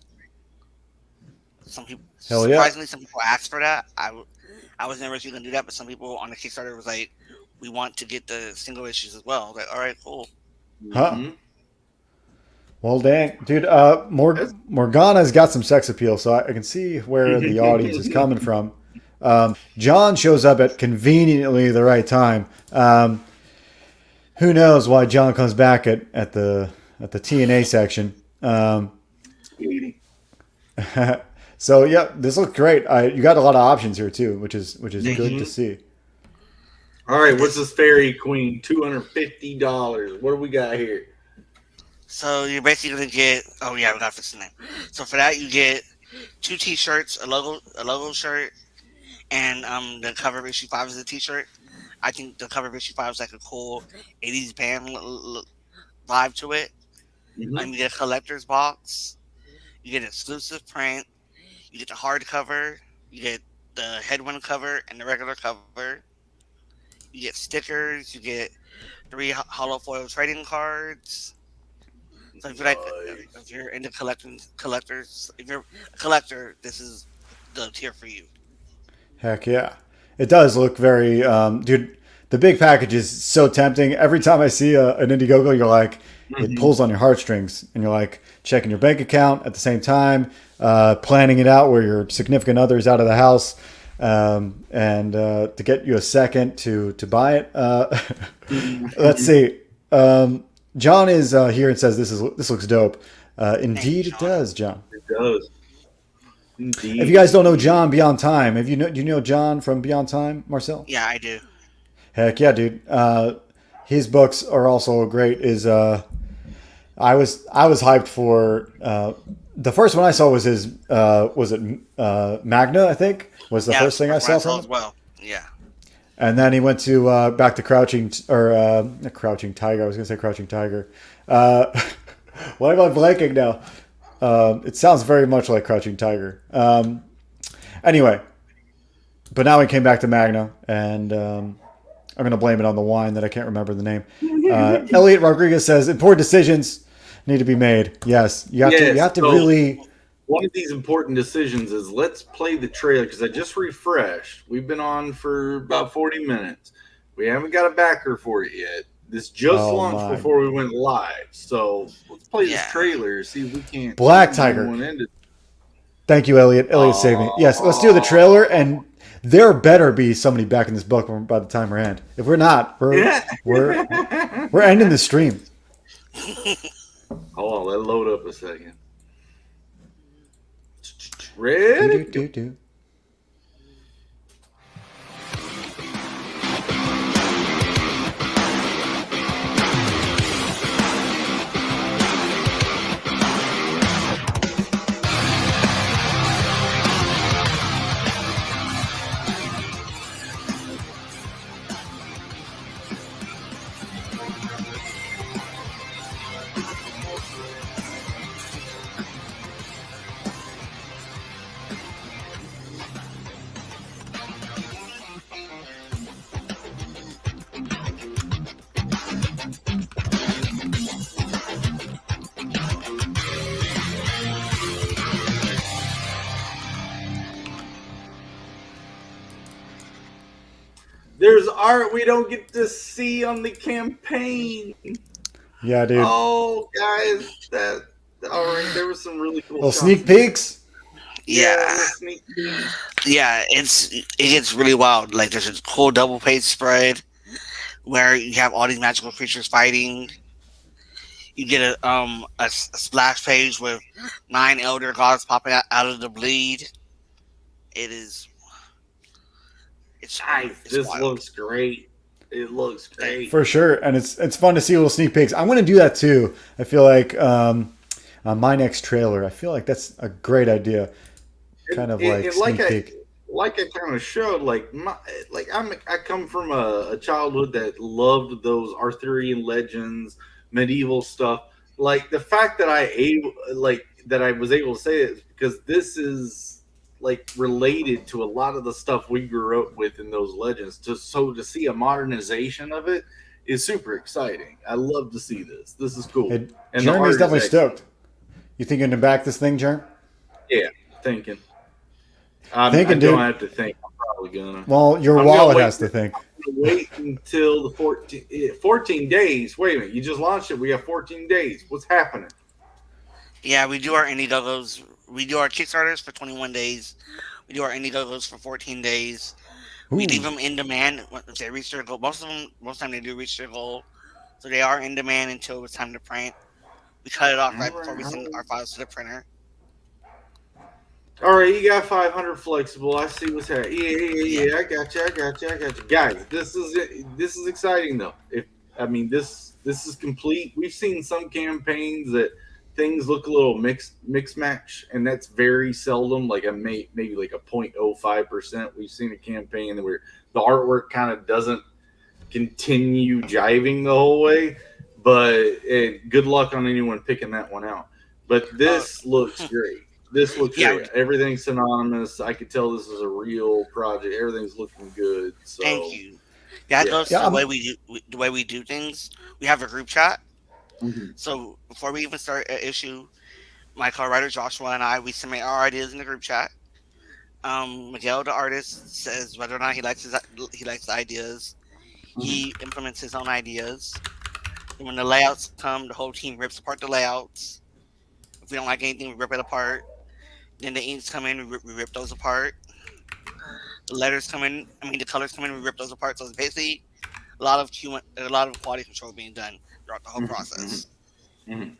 Some people, Hell yeah. surprisingly, some people asked for that. I was never actually gonna do that, but some people on the Kickstarter was like, "We want to get the single issues as well." I was like, all right, cool. Huh. Mhm. Well, dang, dude. Morgana's got some sex appeal, so I can see where the audience is coming from. John shows up at conveniently the right time. Who knows why John comes back at the TNA section? So yeah, this looks great. You got a lot of options here too, which is good to see. All right, what's this Fairy Queen? $250. What do we got here? So you're basically gonna get. Oh yeah, we gotta fix the name. So for that, you get 2 T-shirts, a logo shirt, and the cover of issue 5 is a T-shirt. I think the cover of issue 5 is like a cool 80s band vibe to it. Mhm. You get a collector's box. You get an exclusive print. You get the hardcover. You get the headwind cover and the regular cover. You get stickers. You get 3 hollow foil trading cards. So if you're if you're into collectors, if you're a collector, this is the tier for you. Heck yeah, it does look very, dude. The big package is so tempting. Every time I see an Indiegogo, you're like, it pulls on your heartstrings, and you're like checking your bank account at the same time, planning it out where your significant other is out of the house, and to get you a second to buy it. Let's see. John is here and says this looks dope. Indeed, it does, John. It does. Indeed. If you guys don't know John Beyond Time, do you know John from Beyond Time, Marcel? Yeah, I do. Heck yeah, dude. His books are also great. I was hyped for the first one I saw was his was it Magna, I think was the first thing I saw from him. as well. Yeah. And then he went to back to Crouching not Crouching Tiger. I was gonna say Crouching Tiger. Why am I blanking now? It sounds very much like Crouching Tiger. Anyway, but now he came back to Magna, and I'm going to blame it on the wine that I can't remember the name. Elliot Rodriguez says important decisions need to be made. Yes, you have to really. One of these important decisions is let's play the trailer because I just refreshed. We've been on for about 40 minutes. We haven't got a backer for it yet. This just launched before we went live. So let's play this trailer, see if we can't. Black Tiger. Thank you, Elliot. Elliot saved me. Yes, let's do the trailer, and there better be somebody back in this book by the time we're end. If we're not, we're ending the stream. Hold on, let it load up a second. Ready? Do. There's art we don't get to see on the campaign. Yeah, dude. Oh, guys, all right. There was some really cool little sneak peeks. Yeah. Sneak peeks. Yeah, it gets really wild. Like there's a cool double page spread where you have all these magical creatures fighting. You get a splash page with 9 elder gods popping out of the bleed. It's Nice. This wild. looks great. It looks great For sure, and it's fun to see little sneak peeks. I'm going to do that too. I feel like on my next trailer, I feel like that's a great idea. Kind of like sneak peek. like I kind of showed, I come from a childhood that loved those Arthurian legends, medieval stuff. Like the fact that I was able to say it is because this is like related to a lot of the stuff we grew up with in those legends. To see a modernization of it is super exciting. I love to see this. This is cool, Hey, and the Jeremy's art is definitely excellent. stoked. You thinking to back this thing, Jeremy? Yeah, thinking. I Thinking, don't dude. have to think. I'm probably gonna. Well, your I'm gonna wallet wait. has to think. I'm gonna wait until the 14 days. Wait a minute. You just launched it. We have 14 days. What's happening? Yeah, we do our Indiegogos. We do our Kickstarters for 21 days. We do our Indiegogos for 14 days. We leave Ooh, them in demand if they reach their goal. Most of them, most of the time, they do reach their goal. So they are in demand until it's time to print. We cut it off All right before we right. send our files to the printer. All right. You got 500 flexible. I see what's happening. Yeah. Yeah. I got you. Guys, this is exciting though. If I mean this is complete. We've seen some campaigns that things look a little mix match, and that's very seldom. Like maybe like a 0.05%. We've seen a campaign where the artwork kind of doesn't continue jiving the whole way. But good luck on anyone picking that one out. But Uh, this looks great. This looks yeah. great. Everything's synonymous. I could tell this is a real project. Everything's looking good. Thank So you. Yeah, it yeah. goes to yeah. the way we do things. We have a group chat. Mhm. So before we even start an issue, my co-writer Joshua and I, we submit our ideas in the group chat. Miguel, the artist, says whether or not he likes the ideas. Mhm. He implements his own ideas. And when the layouts come, the whole team rips apart the layouts. If we don't like anything, we rip it apart. Then the inks come in, we rip those apart. The letters come in, the colors come in, we rip those apart. So it's basically a lot of quality control being done throughout the whole Mhm. Mhm. process. Mhm.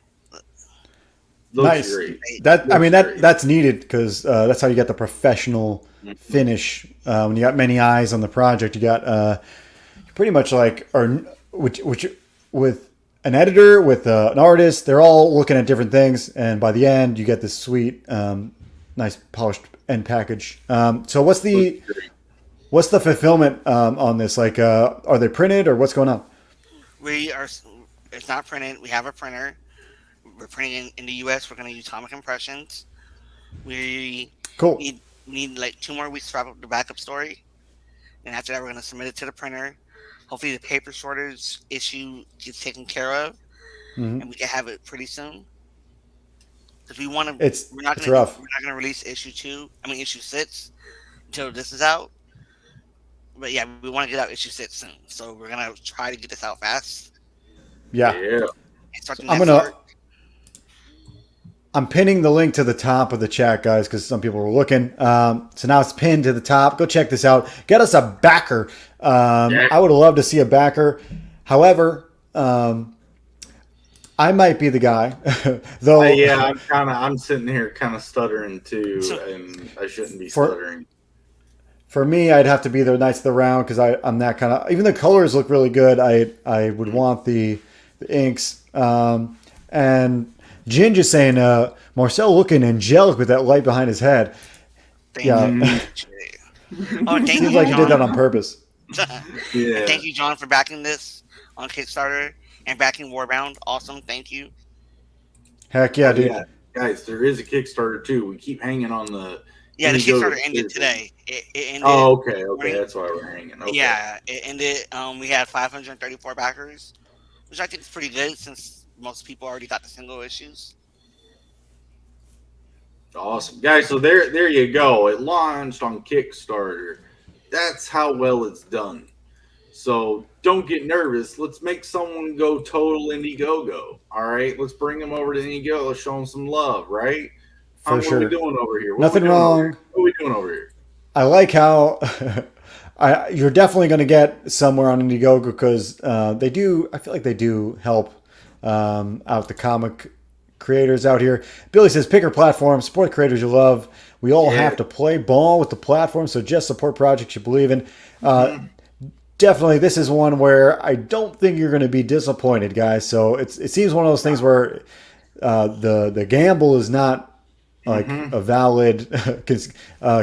Looks Nice. great. That I Looks mean great. that's needed because that's how you get the professional Mhm. finish. When you got many eyes on the project, you got pretty much like or which with an editor with an artist, they're all looking at different things, and by the end, you get this sweet, nice polished end package. So Looks great. what's the fulfillment on this? Like, are they printed or what's going on? We are. It's not printed. We have a printer. We're printing in the U.S. We're going to use comic impressions. We Cool. need like 2 more weeks to wrap up the backup story, and after that, we're going to submit it to the printer. Hopefully, the paper shortage issue gets taken care of, Hmm. and we can have it pretty soon. Because we want to, It's rough. we're not going to release issue 6 until this is out. But yeah, we want to get out issue 6 soon, so we're going to try to get this out fast Yeah. Yeah. and start So the next arc. I'm pinning the link to the top of the chat, guys, because some people were looking. So now it's pinned to the top. Go check this out. Get us a backer. Yeah. I would love to see a backer. However, I might be the guy, though. Yeah. I'm sitting here kind of stuttering too, So, and I shouldn't be For stuttering. for me, I'd have to be the Knights of the Round because I'm that kind of. Even the colors look really good. I would want the inks. And Ginge is saying Marcel looking angelic with that light behind his head. thank Yeah, you. Oh, and thank seems you, like he did that John. on purpose. And Yeah. thank you, John, for backing this on Kickstarter and backing Warbound. Awesome. Thank you. Heck yeah, Oh dude. yeah, guys, there is a Kickstarter too. We keep hanging on the Yeah, the Indiegogo. Kickstarter ended today. It ended. Oh, okay, morning- that's why we're hanging. Okay. Yeah, it ended. We had 534 backers, which I think is pretty good since most people already got the single issues. Awesome, guys. So there you go. It launched on Kickstarter. That's how well it's done. So don't get nervous. Let's make someone go total Indiegogo. All right, let's bring them over to Indiegogo. Let's show them some love. Right? For What are sure. we doing over here? Nothing wrong. What are we doing over here? I like how you're definitely going to get somewhere on Indiegogo because they do. I feel like they do help out the comic creators out here. Billy says, pick your platform, support the creators you love. We all Yeah. have to play ball with the platform, so just support projects you believe in. Definitely, this is one where I don't think you're going to be disappointed, guys. So it seems one of those things where the gamble is not like a valid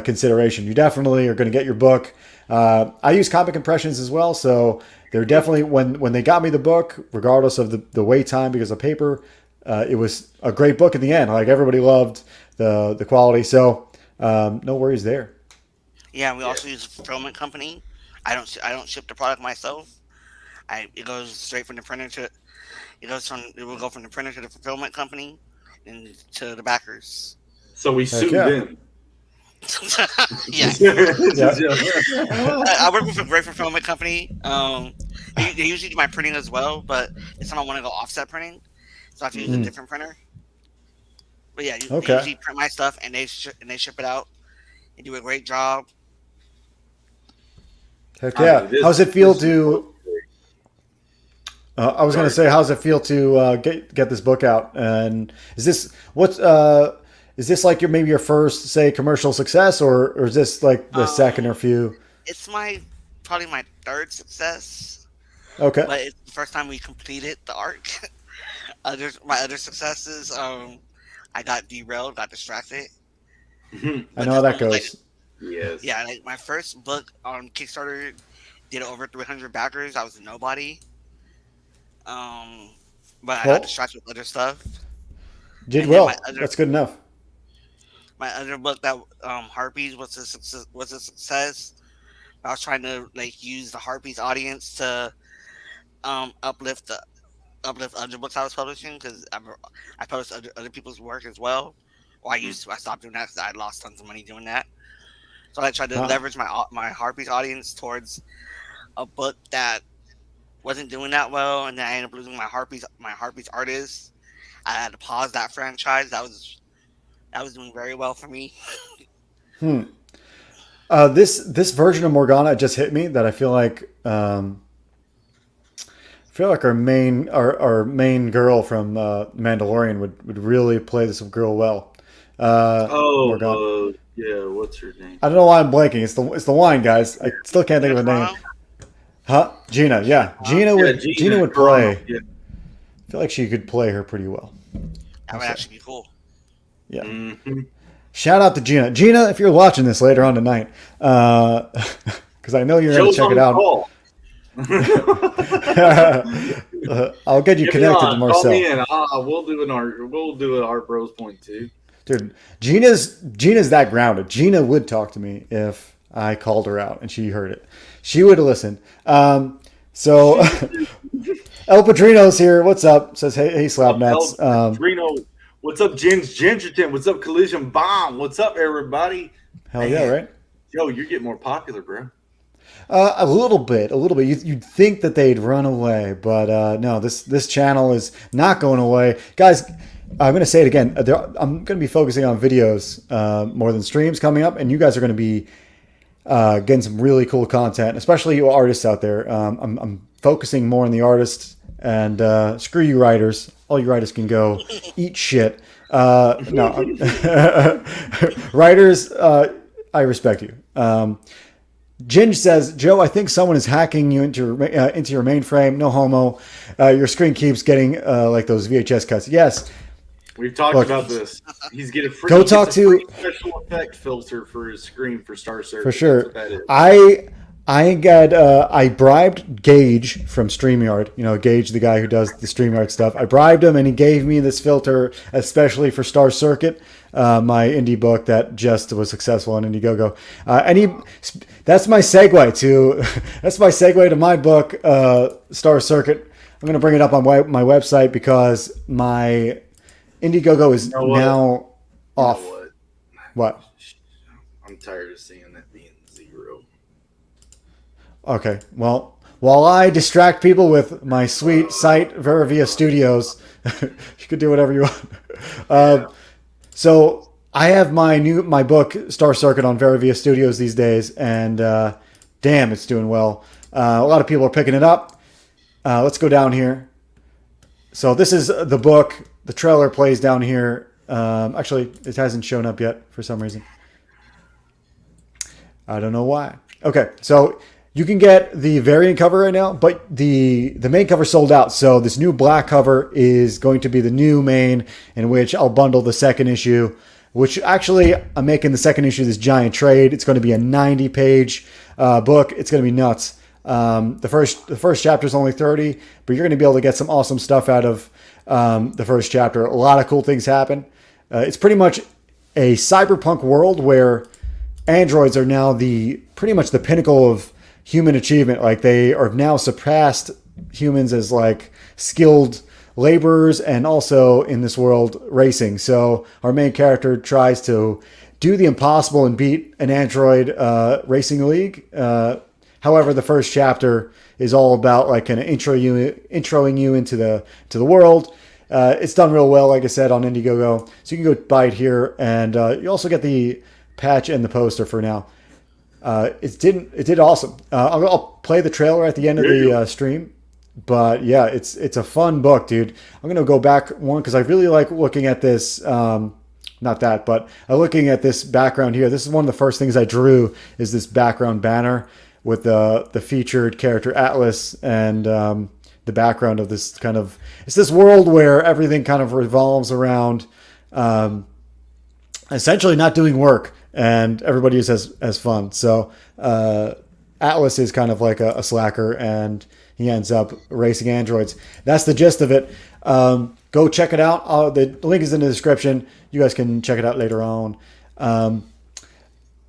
consideration. You definitely are going to get your book. I use comic impressions as well, so they're definitely when they got me the book, regardless of the wait time because of paper, it was a great book in the end. Like everybody loved the quality, so no worries there. Yeah, we also use a fulfillment company. I don't ship the product myself. It goes straight from the printer to it will go from the printer to the fulfillment company and to the backers. So we Heck sued yeah. them. Yeah. I work with a great fulfillment company. They usually do my printing as well, but this time I want to go offset printing, so I have to use a different printer. But yeah, they usually print my stuff and they ship it out. They do a great job. Heck yeah. How's it feel to? I was going to say, how's it feel to get this book out? And is this like maybe your first, say, commercial success, or is this like the second or few? It's probably my third success. Okay. But it's the first time we completed the arc. My other successes, I got derailed, got distracted. I know how that goes. Yes. Yeah, like my first book on Kickstarter did over 300 backers. I was a nobody. But I got distracted with other stuff. Did well. That's good enough. My other book, that Harpies, was a success. I was trying to like use the Harpies audience to uplift other books I was publishing, because I published other people's work as well. Well, I used to. I stopped doing that because I lost tons of money doing that. So I tried to leverage my Harpies audience towards a book that wasn't doing that well, and then I ended up losing my Harpies artist. I had to pause that franchise. That was doing very well for me. This version of Morgana just hit me that I feel like our main girl from Mandalorian would really play this girl well. Morgana. Yeah, what's her name? I don't know why I'm blanking. It's the wine, guys. I still can't think of a name. Huh? Gina, yeah. Gina would play. Yeah. I feel like she could play her pretty well. That would actually be cool. Yeah. Mm-hmm. Shout out to Gina. Gina, if you're watching this later on tonight, because I know you're going to check it out. I'll get you connected to Marcel. Call me in. We'll do an art bros point too. Dude, Gina's that grounded. Gina would talk to me if I called her out and she heard it. She would have listened. So El Padrino's here. What's up? Says, hey Slabnats. El Padrino. What's up, Gingerton? What's up, Collision Bomb? What's up, everybody? Hell yeah, right? Yo, you're getting more popular, bro. A little bit. You'd think that they'd run away, but no. This channel is not going away, guys. I'm going to say it again. I'm going to be focusing on videos more than streams coming up, and you guys are going to be getting some really cool content, especially you artists out there. I'm focusing more on the artists, and screw you writers. All you writers can go eat shit. No, writers, I respect you. Ginge says, Joe, I think someone is hacking you into your mainframe. No homo. Your screen keeps getting like those VHS cuts. Yes. We've talked about this. He's getting free. Go talk to special effect filter for his screen for Star Search. For sure. I bribed Gage from StreamYard. You know, Gage, the guy who does the StreamYard stuff. I bribed him, and he gave me this filter, especially for Star Circuit, my indie book that just was successful on Indiegogo. That's my segue to my book, Star Circuit. I'm going to bring it up on my website because my Indiegogo is now off. What? I'm tired of seeing that being zero. Okay, well, while I distract people with my sweet site, Veravia Studios, you could do whatever you want. So I have my book, Star Circuit, on Veravia Studios these days, and damn, it's doing well. A lot of people are picking it up. Let's go down here. So this is the book. The trailer plays down here. Actually, it hasn't shown up yet for some reason. I don't know why. Okay, so you can get the variant cover right now, but the main cover sold out. So this new black cover is going to be the new main, in which I'll bundle the second issue which actually I'm making the second issue of this giant trade. It's going to be a 90-page book. It's going to be nuts. The first chapter is only 30, but you're going to be able to get some awesome stuff out of the first chapter. A lot of cool things happen. It's pretty much a cyberpunk world where androids are now pretty much the pinnacle of human achievement. Like, they are now surpassed humans as like skilled laborers, and also in this world racing. So our main character tries to do the impossible and beat an android racing league. However, the first chapter is all about like kind of introing you into the world. It's done real well, like I said, on Indiegogo. So you can go buy it here, and you also get the patch and the poster for now. It did awesome. I'll play the trailer at the end of the stream. But yeah, it's a fun book, dude. I'm gonna go back one because I really like looking at this. Not that, but looking at this background here. This is one of the first things I drew, is this background banner with the featured character Atlas, and the background of this kind of, it's this world where everything kind of revolves around essentially not doing work, and everybody is as fun. So Atlas is kind of like a slacker, and he ends up racing androids. That's the gist of it. Go check it out. The link is in the description. You guys can check it out later on.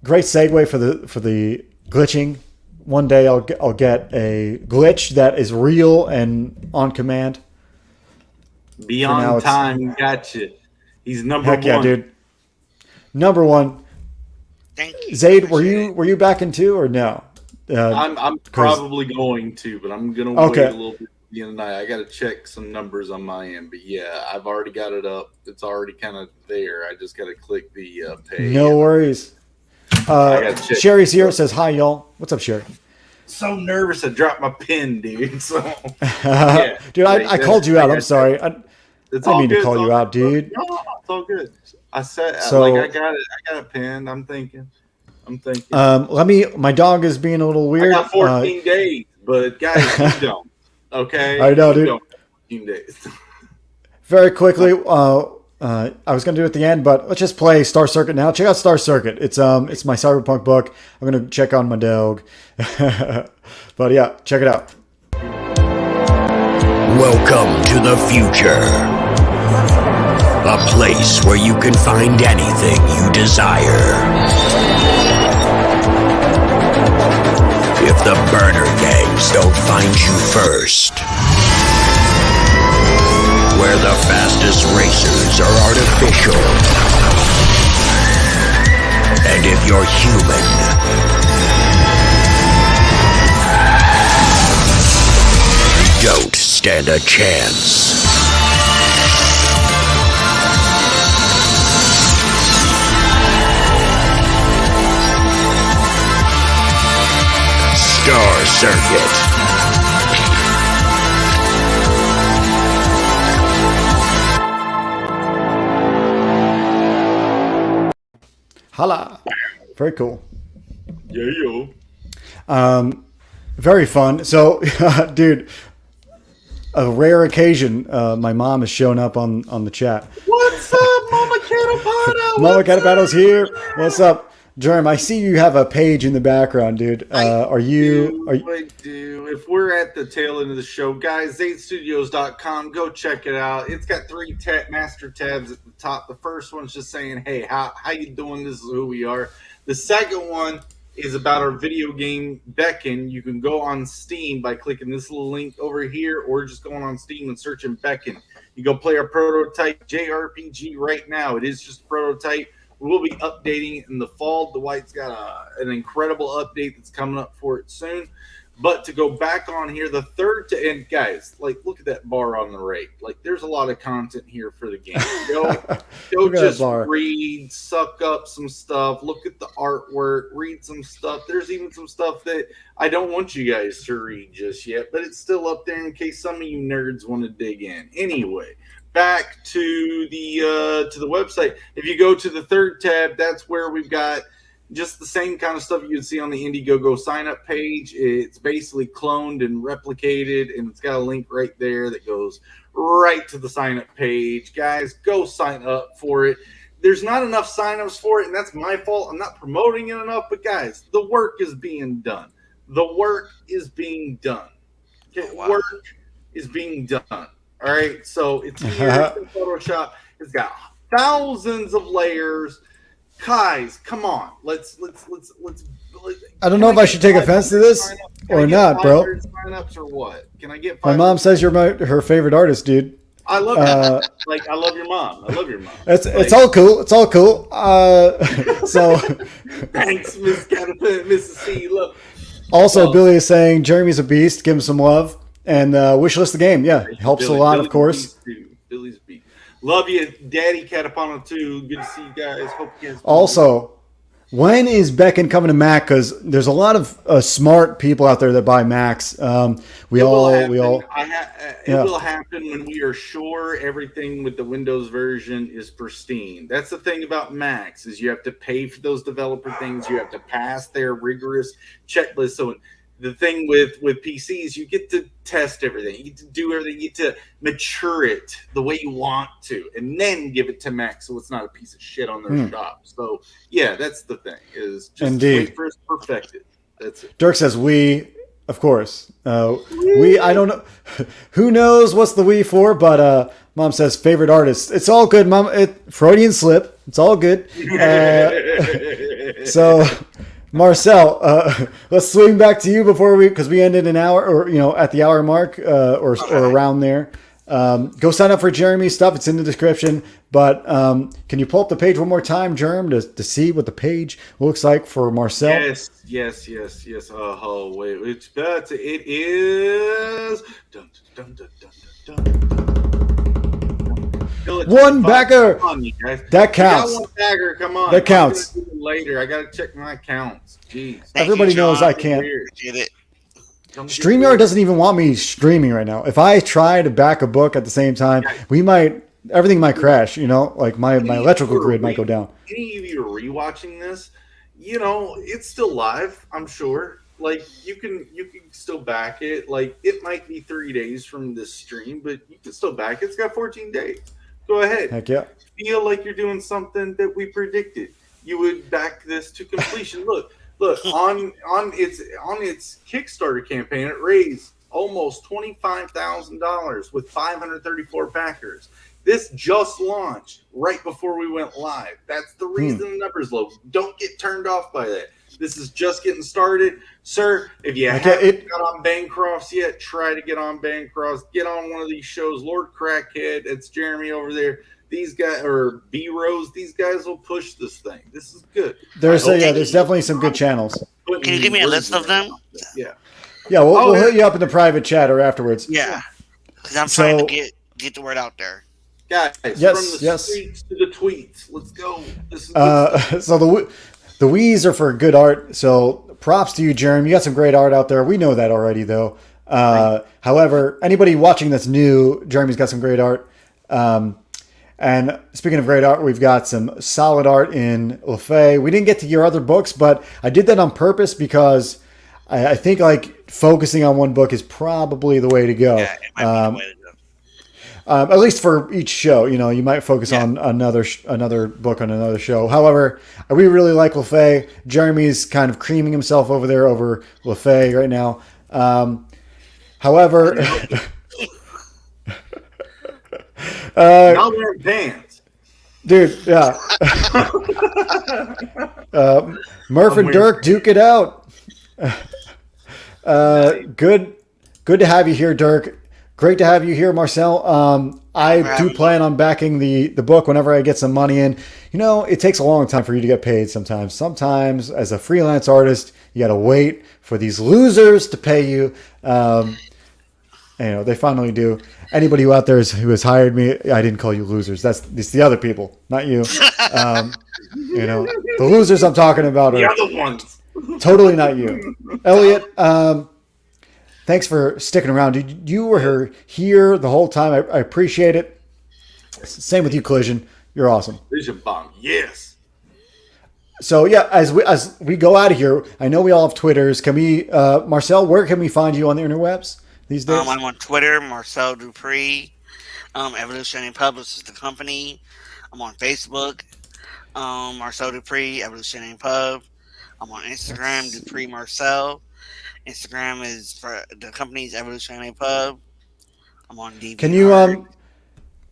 Great segue for the glitching. One day I'll get a glitch that is real and on command. Beyond Time, gotcha. He's number heck one. Yeah, dude. Number one. Thank you. Zaid, were you back in two or no? I'm probably going to, but I'm gonna wait a little bit at the end of the night. I gotta check some numbers on my end, but yeah, I've already got it up. It's already kind of there. I just gotta click the pay. No worries. Sherry's here, says hi, y'all. What's up, Sherry? So nervous, I dropped my pen, dude. So yeah, dude, I called you out. I'm sorry. I didn't mean to call you out, dude. No, it's all good. I said, so, like, I got it. I got a pen. I'm thinking. My dog is being a little weird. I got 14 days, but guys, you don't. Okay, I know, dude. 14 days. Very quickly, I was gonna do it at the end, but let's just play Star Circuit now. Check out Star Circuit. It's my cyberpunk book. I'm gonna check on my dog. But yeah, check it out. Welcome to the future. A place where you can find anything you desire. If the burner gangs don't find you first. Where the fastest racers are artificial. And if you're human, you don't stand a chance. Star Circuit. Holla. Very cool. Yeah, yo. Very fun. So, dude, a rare occasion, my mom has shown up on the chat. What's up, Mama Catapano? Mama Catapano's here. What's up? Germ, I see you have a page in the background, dude. I do. If we're at the tail end of the show, guys, zaidstudios.com, go check it out. It's got 3 master tabs at the top. The first one's just saying, hey, how you doing? This is who we are. The second one is about our video game Beckon. You can go on Steam by clicking this little link over here, or just going on Steam and searching Beckon. You go play our prototype JRPG right now. It is just a prototype. We'll be updating it in the fall. Dwight's got an incredible update that's coming up for it soon. But to go back on here, the third to end, guys, like, look at that bar on the right. Like, there's a lot of content here for the game. Go just read, suck up some stuff, look at the artwork, read some stuff. There's even some stuff that I don't want you guys to read just yet, but it's still up there in case some of you nerds want to dig in. Anyway, back to the website. If you go to the third tab, that's where we've got just the same kind of stuff you'd see on the Indiegogo sign-up page. It's basically cloned and replicated, and it's got a link right there that goes right to the sign-up page. Guys, go sign up for it. there's not enough signups for it, and that's my fault. I'm not promoting it enough. But guys, the work is being done. The work is being done. Okay, work is being done. All right, so it's here in Photoshop. It's got thousands of layers. Guys, come on. Let's I don't know if I should take offense to this or not, bro. Signups or what? Can I get? My mom says you're her favorite artist, dude. I love that. I love your mom. I love your mom. It's all cool. It's all cool. So thanks, Miss Catapano, Mrs. C. Look. Also, Billy is saying Jeremy's a beast. Give him some love and wishlist the game. Yeah, helps a lot, of course. Billy's beast. Love you, Daddy Catapano too. Good to see you guys. Hope you guys. Also, when is Beckon coming to Mac? Because there's a lot of smart people out there that buy Macs. It will happen when we are sure everything with the Windows version is pristine. That's the thing about Macs is you have to pay for those developer things. You have to pass their rigorous checklist. So the thing with PCs, you get to test everything. You get to do everything. You get to mature it the way you want to, and then give it to Mac so it's not a piece of shit on their shop. So, yeah, that's the thing. Is just wait for it to perfect it. That's it. Dirk says we, of course. I don't know. Who knows what's the we for, but Mom says favorite artist. It's all good, Mom. Freudian slip. It's all good. So... Marcel, let's swing back to you because we ended an hour or at the hour mark or around there. Go sign up for Jeremy's stuff. It's in the description. But can you pull up the page one more time, Jerem, to see what the page looks like for Marcel? Yes. Oh wait, it is. Dun, dun, dun, dun, dun, dun. One bagger. On, you guys. That counts. One bagger. Come on. That counts. Later, I gotta check my accounts. Jeez. Everybody knows I can't. StreamYard doesn't even want me streaming right now. If I try to back a book at the same time, everything might crash. Like my electrical grid might go down. Any of you are rewatching this, it's still live. I'm sure. Like you can still back it. Like it might be 3 days from this stream, but you can still back it. It's got 14 days. Go ahead. Heck yeah. Feel like you're doing something that we predicted. You would back this to completion. Look on its Kickstarter campaign, it raised almost $25,000 with 534 backers. This just launched right before we went live. That's the reason the number's low. Don't get turned off by that. This is just getting started. Sir, if you haven't got on Bancrofts yet, try to get on Bancrofts. Get on one of these shows. Lord Crackhead, it's Jeremy over there. These guys, or B-Rose, these guys will push this thing. This is good. There's definitely some good channels. Can you give me a list of them? Yeah. Yeah, we'll hit you up in the private chat or afterwards. Yeah. Because I'm trying to get the word out there. Guys, from the streets to the tweets. Let's go. So the Wii's are for good art. So props to you, Jeremy. You got some great art out there. We know that already, though. However, anybody watching that's new, Jeremy's got some great art. And speaking of great art, we've got some solid art in LeFay. We didn't get to your other books, but I did that on purpose because I think like focusing on one book is probably the way to go. Yeah, it might be the way to go. At least for each show, you might focus on another book on another show. However, we really like LeFay. Jeremy's kind of creaming himself over there over LeFay right now. However, now wearing pants, dude. Yeah, Murph and Dirk duke it out. Good to have you here, Dirk. Great to have you here, Marcel. I do plan on backing the book whenever I get some money in. It takes a long time for you to get paid sometimes. Sometimes, as a freelance artist, you got to wait for these losers to pay you. They finally do. Anybody who out there who has hired me, I didn't call you losers. It's the other people, not you. The losers I'm talking about are the other ones. Totally not you. Elliot, thanks for sticking around. You were here the whole time. I appreciate it. Same with you, Collision. You're awesome. Collision bomb. Yes. So yeah, as we go out of here, I know we all have Twitters. Can we, Marcel, where can we find you on the interwebs these days? I'm on Twitter, Marcel DUPREE. Evolutionary Publish is the company. I'm on Facebook. Marcel Dupree, Evolutionary Pub. I'm on Instagram, Dupree Marcel. Instagram is for the company's Evolutionary Pub. I'm on DeviantArt.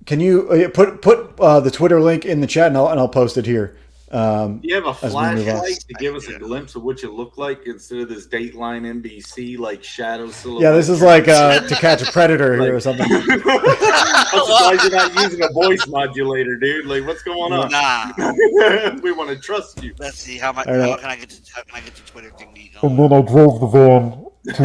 Can you put the Twitter link in the chat, and I'll post it here. Do you have a as we move on. flashlight to give us a glimpse of what you look like instead of this Dateline NBC like shadow silhouette? Yeah, this is like To Catch a Predator here or something. I'm surprised you're not using a voice modulator, dude. Like, what's going on? Nah. We want to trust you. Let's see how can I get the Twitter thing to go? And then I drove the van to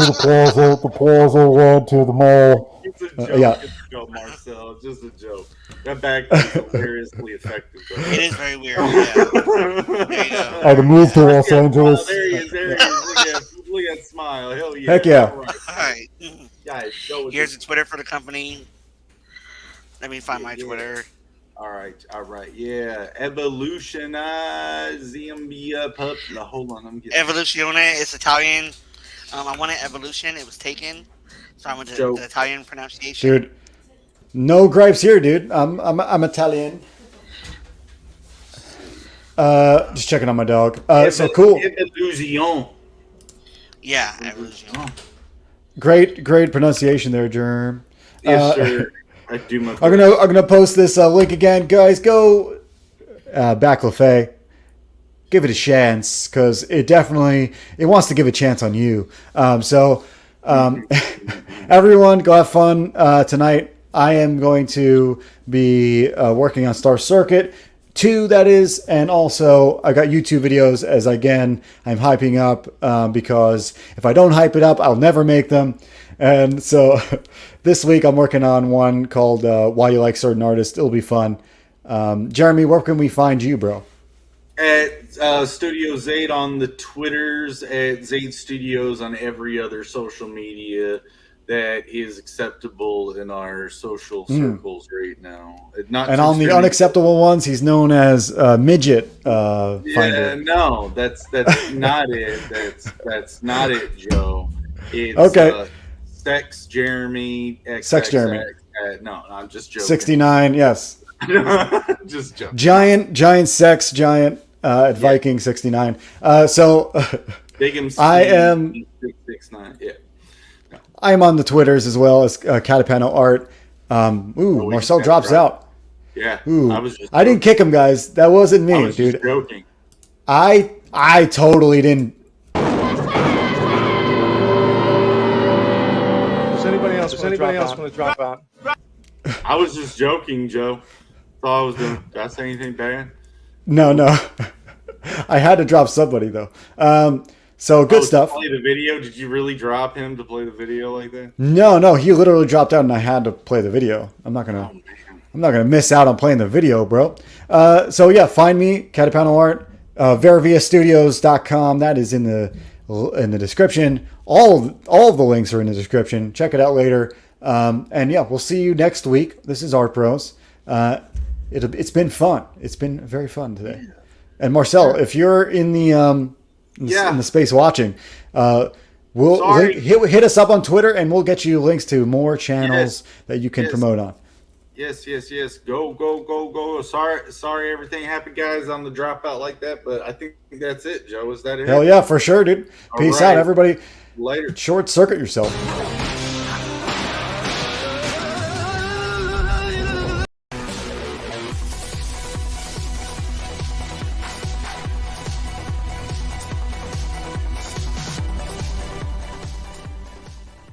the plaza. The plaza led to the mall. It's a joke. Yeah. It's a joke, Marcel. It's just a joke. That back is hilariously effective, bro. It is very weird. Yeah. There you go. I had to move to Los Angeles. There he is. There he is. Look at that smile. Hell yeah. Heck yeah. All All right. Guys, go with Here's it. the Twitter for the company. Let me find my Twitter. All right. Yeah. Evolutionize pup. No, hold on. I'm getting Evoluzione. It's Italian. I wanted Evolution. It was taken. So I went to the Italian pronunciation. Dude, no gripes here, dude. I'm Italian. Just checking on my dog. So cool. Evolution. Yeah, Evolution. Great pronunciation there, Germ. Yes, sir. I do my I'm gonna post this link again, guys. Go back LeFay. Give it a chance because it wants to give a chance on you. Everyone, go have fun tonight. I am going to be working on Star Circuit 2, that is, and also I got YouTube videos as I'm hyping up because if I don't hype it up, I'll never make them. And so this week I'm working on one called Why You Like Certain Artists. It'll be fun. Jeremy, where can we find you, bro? At Studio Zaid on the Twitters, at Zaid Studios on every other social media that is acceptable in our social circles right now. And on the unacceptable ones, he's known as Midget Finder. Yeah, no, that's not it. That's not it, Joe. It's okay. Sex Jeremy. Sex Jeremy. No, I'm just joking. 69, yes. Just joking. Giant sex giant at Viking 69. Big MC I am 669. Yeah. No. I'm on the Twitters as well as Catapano Art. Marcel drops out. Yeah. Ooh, I didn't kick him, guys. That wasn't me, I was dude. Just joking. I totally didn't. Does anybody else want to drop out? I was just joking, Joe. That's all I was doing. Did I say anything bad? No. I had to drop somebody though. So good stuff. Play the video. Did you really drop him to play the video like that? No. He literally dropped out, and I had to play the video. I'm not gonna miss out on playing the video, bro. So yeah, find me Catapano Art, VeraviaStudios.com. That is in the description. All of the links are in the description. Check it out later. And yeah, we'll see you next week. This is Art Bros. It's been fun. It's been very fun today. And Marcel, if you're in the space watching, hit us up on Twitter, and we'll get you links to more channels that you can promote on. Yes. Go. Sorry, everything happened, guys, on the dropout like that, but I think that's it, Joe. Is that it? Hell yeah, for sure, dude. Peace out, everybody. Later. Short circuit yourself.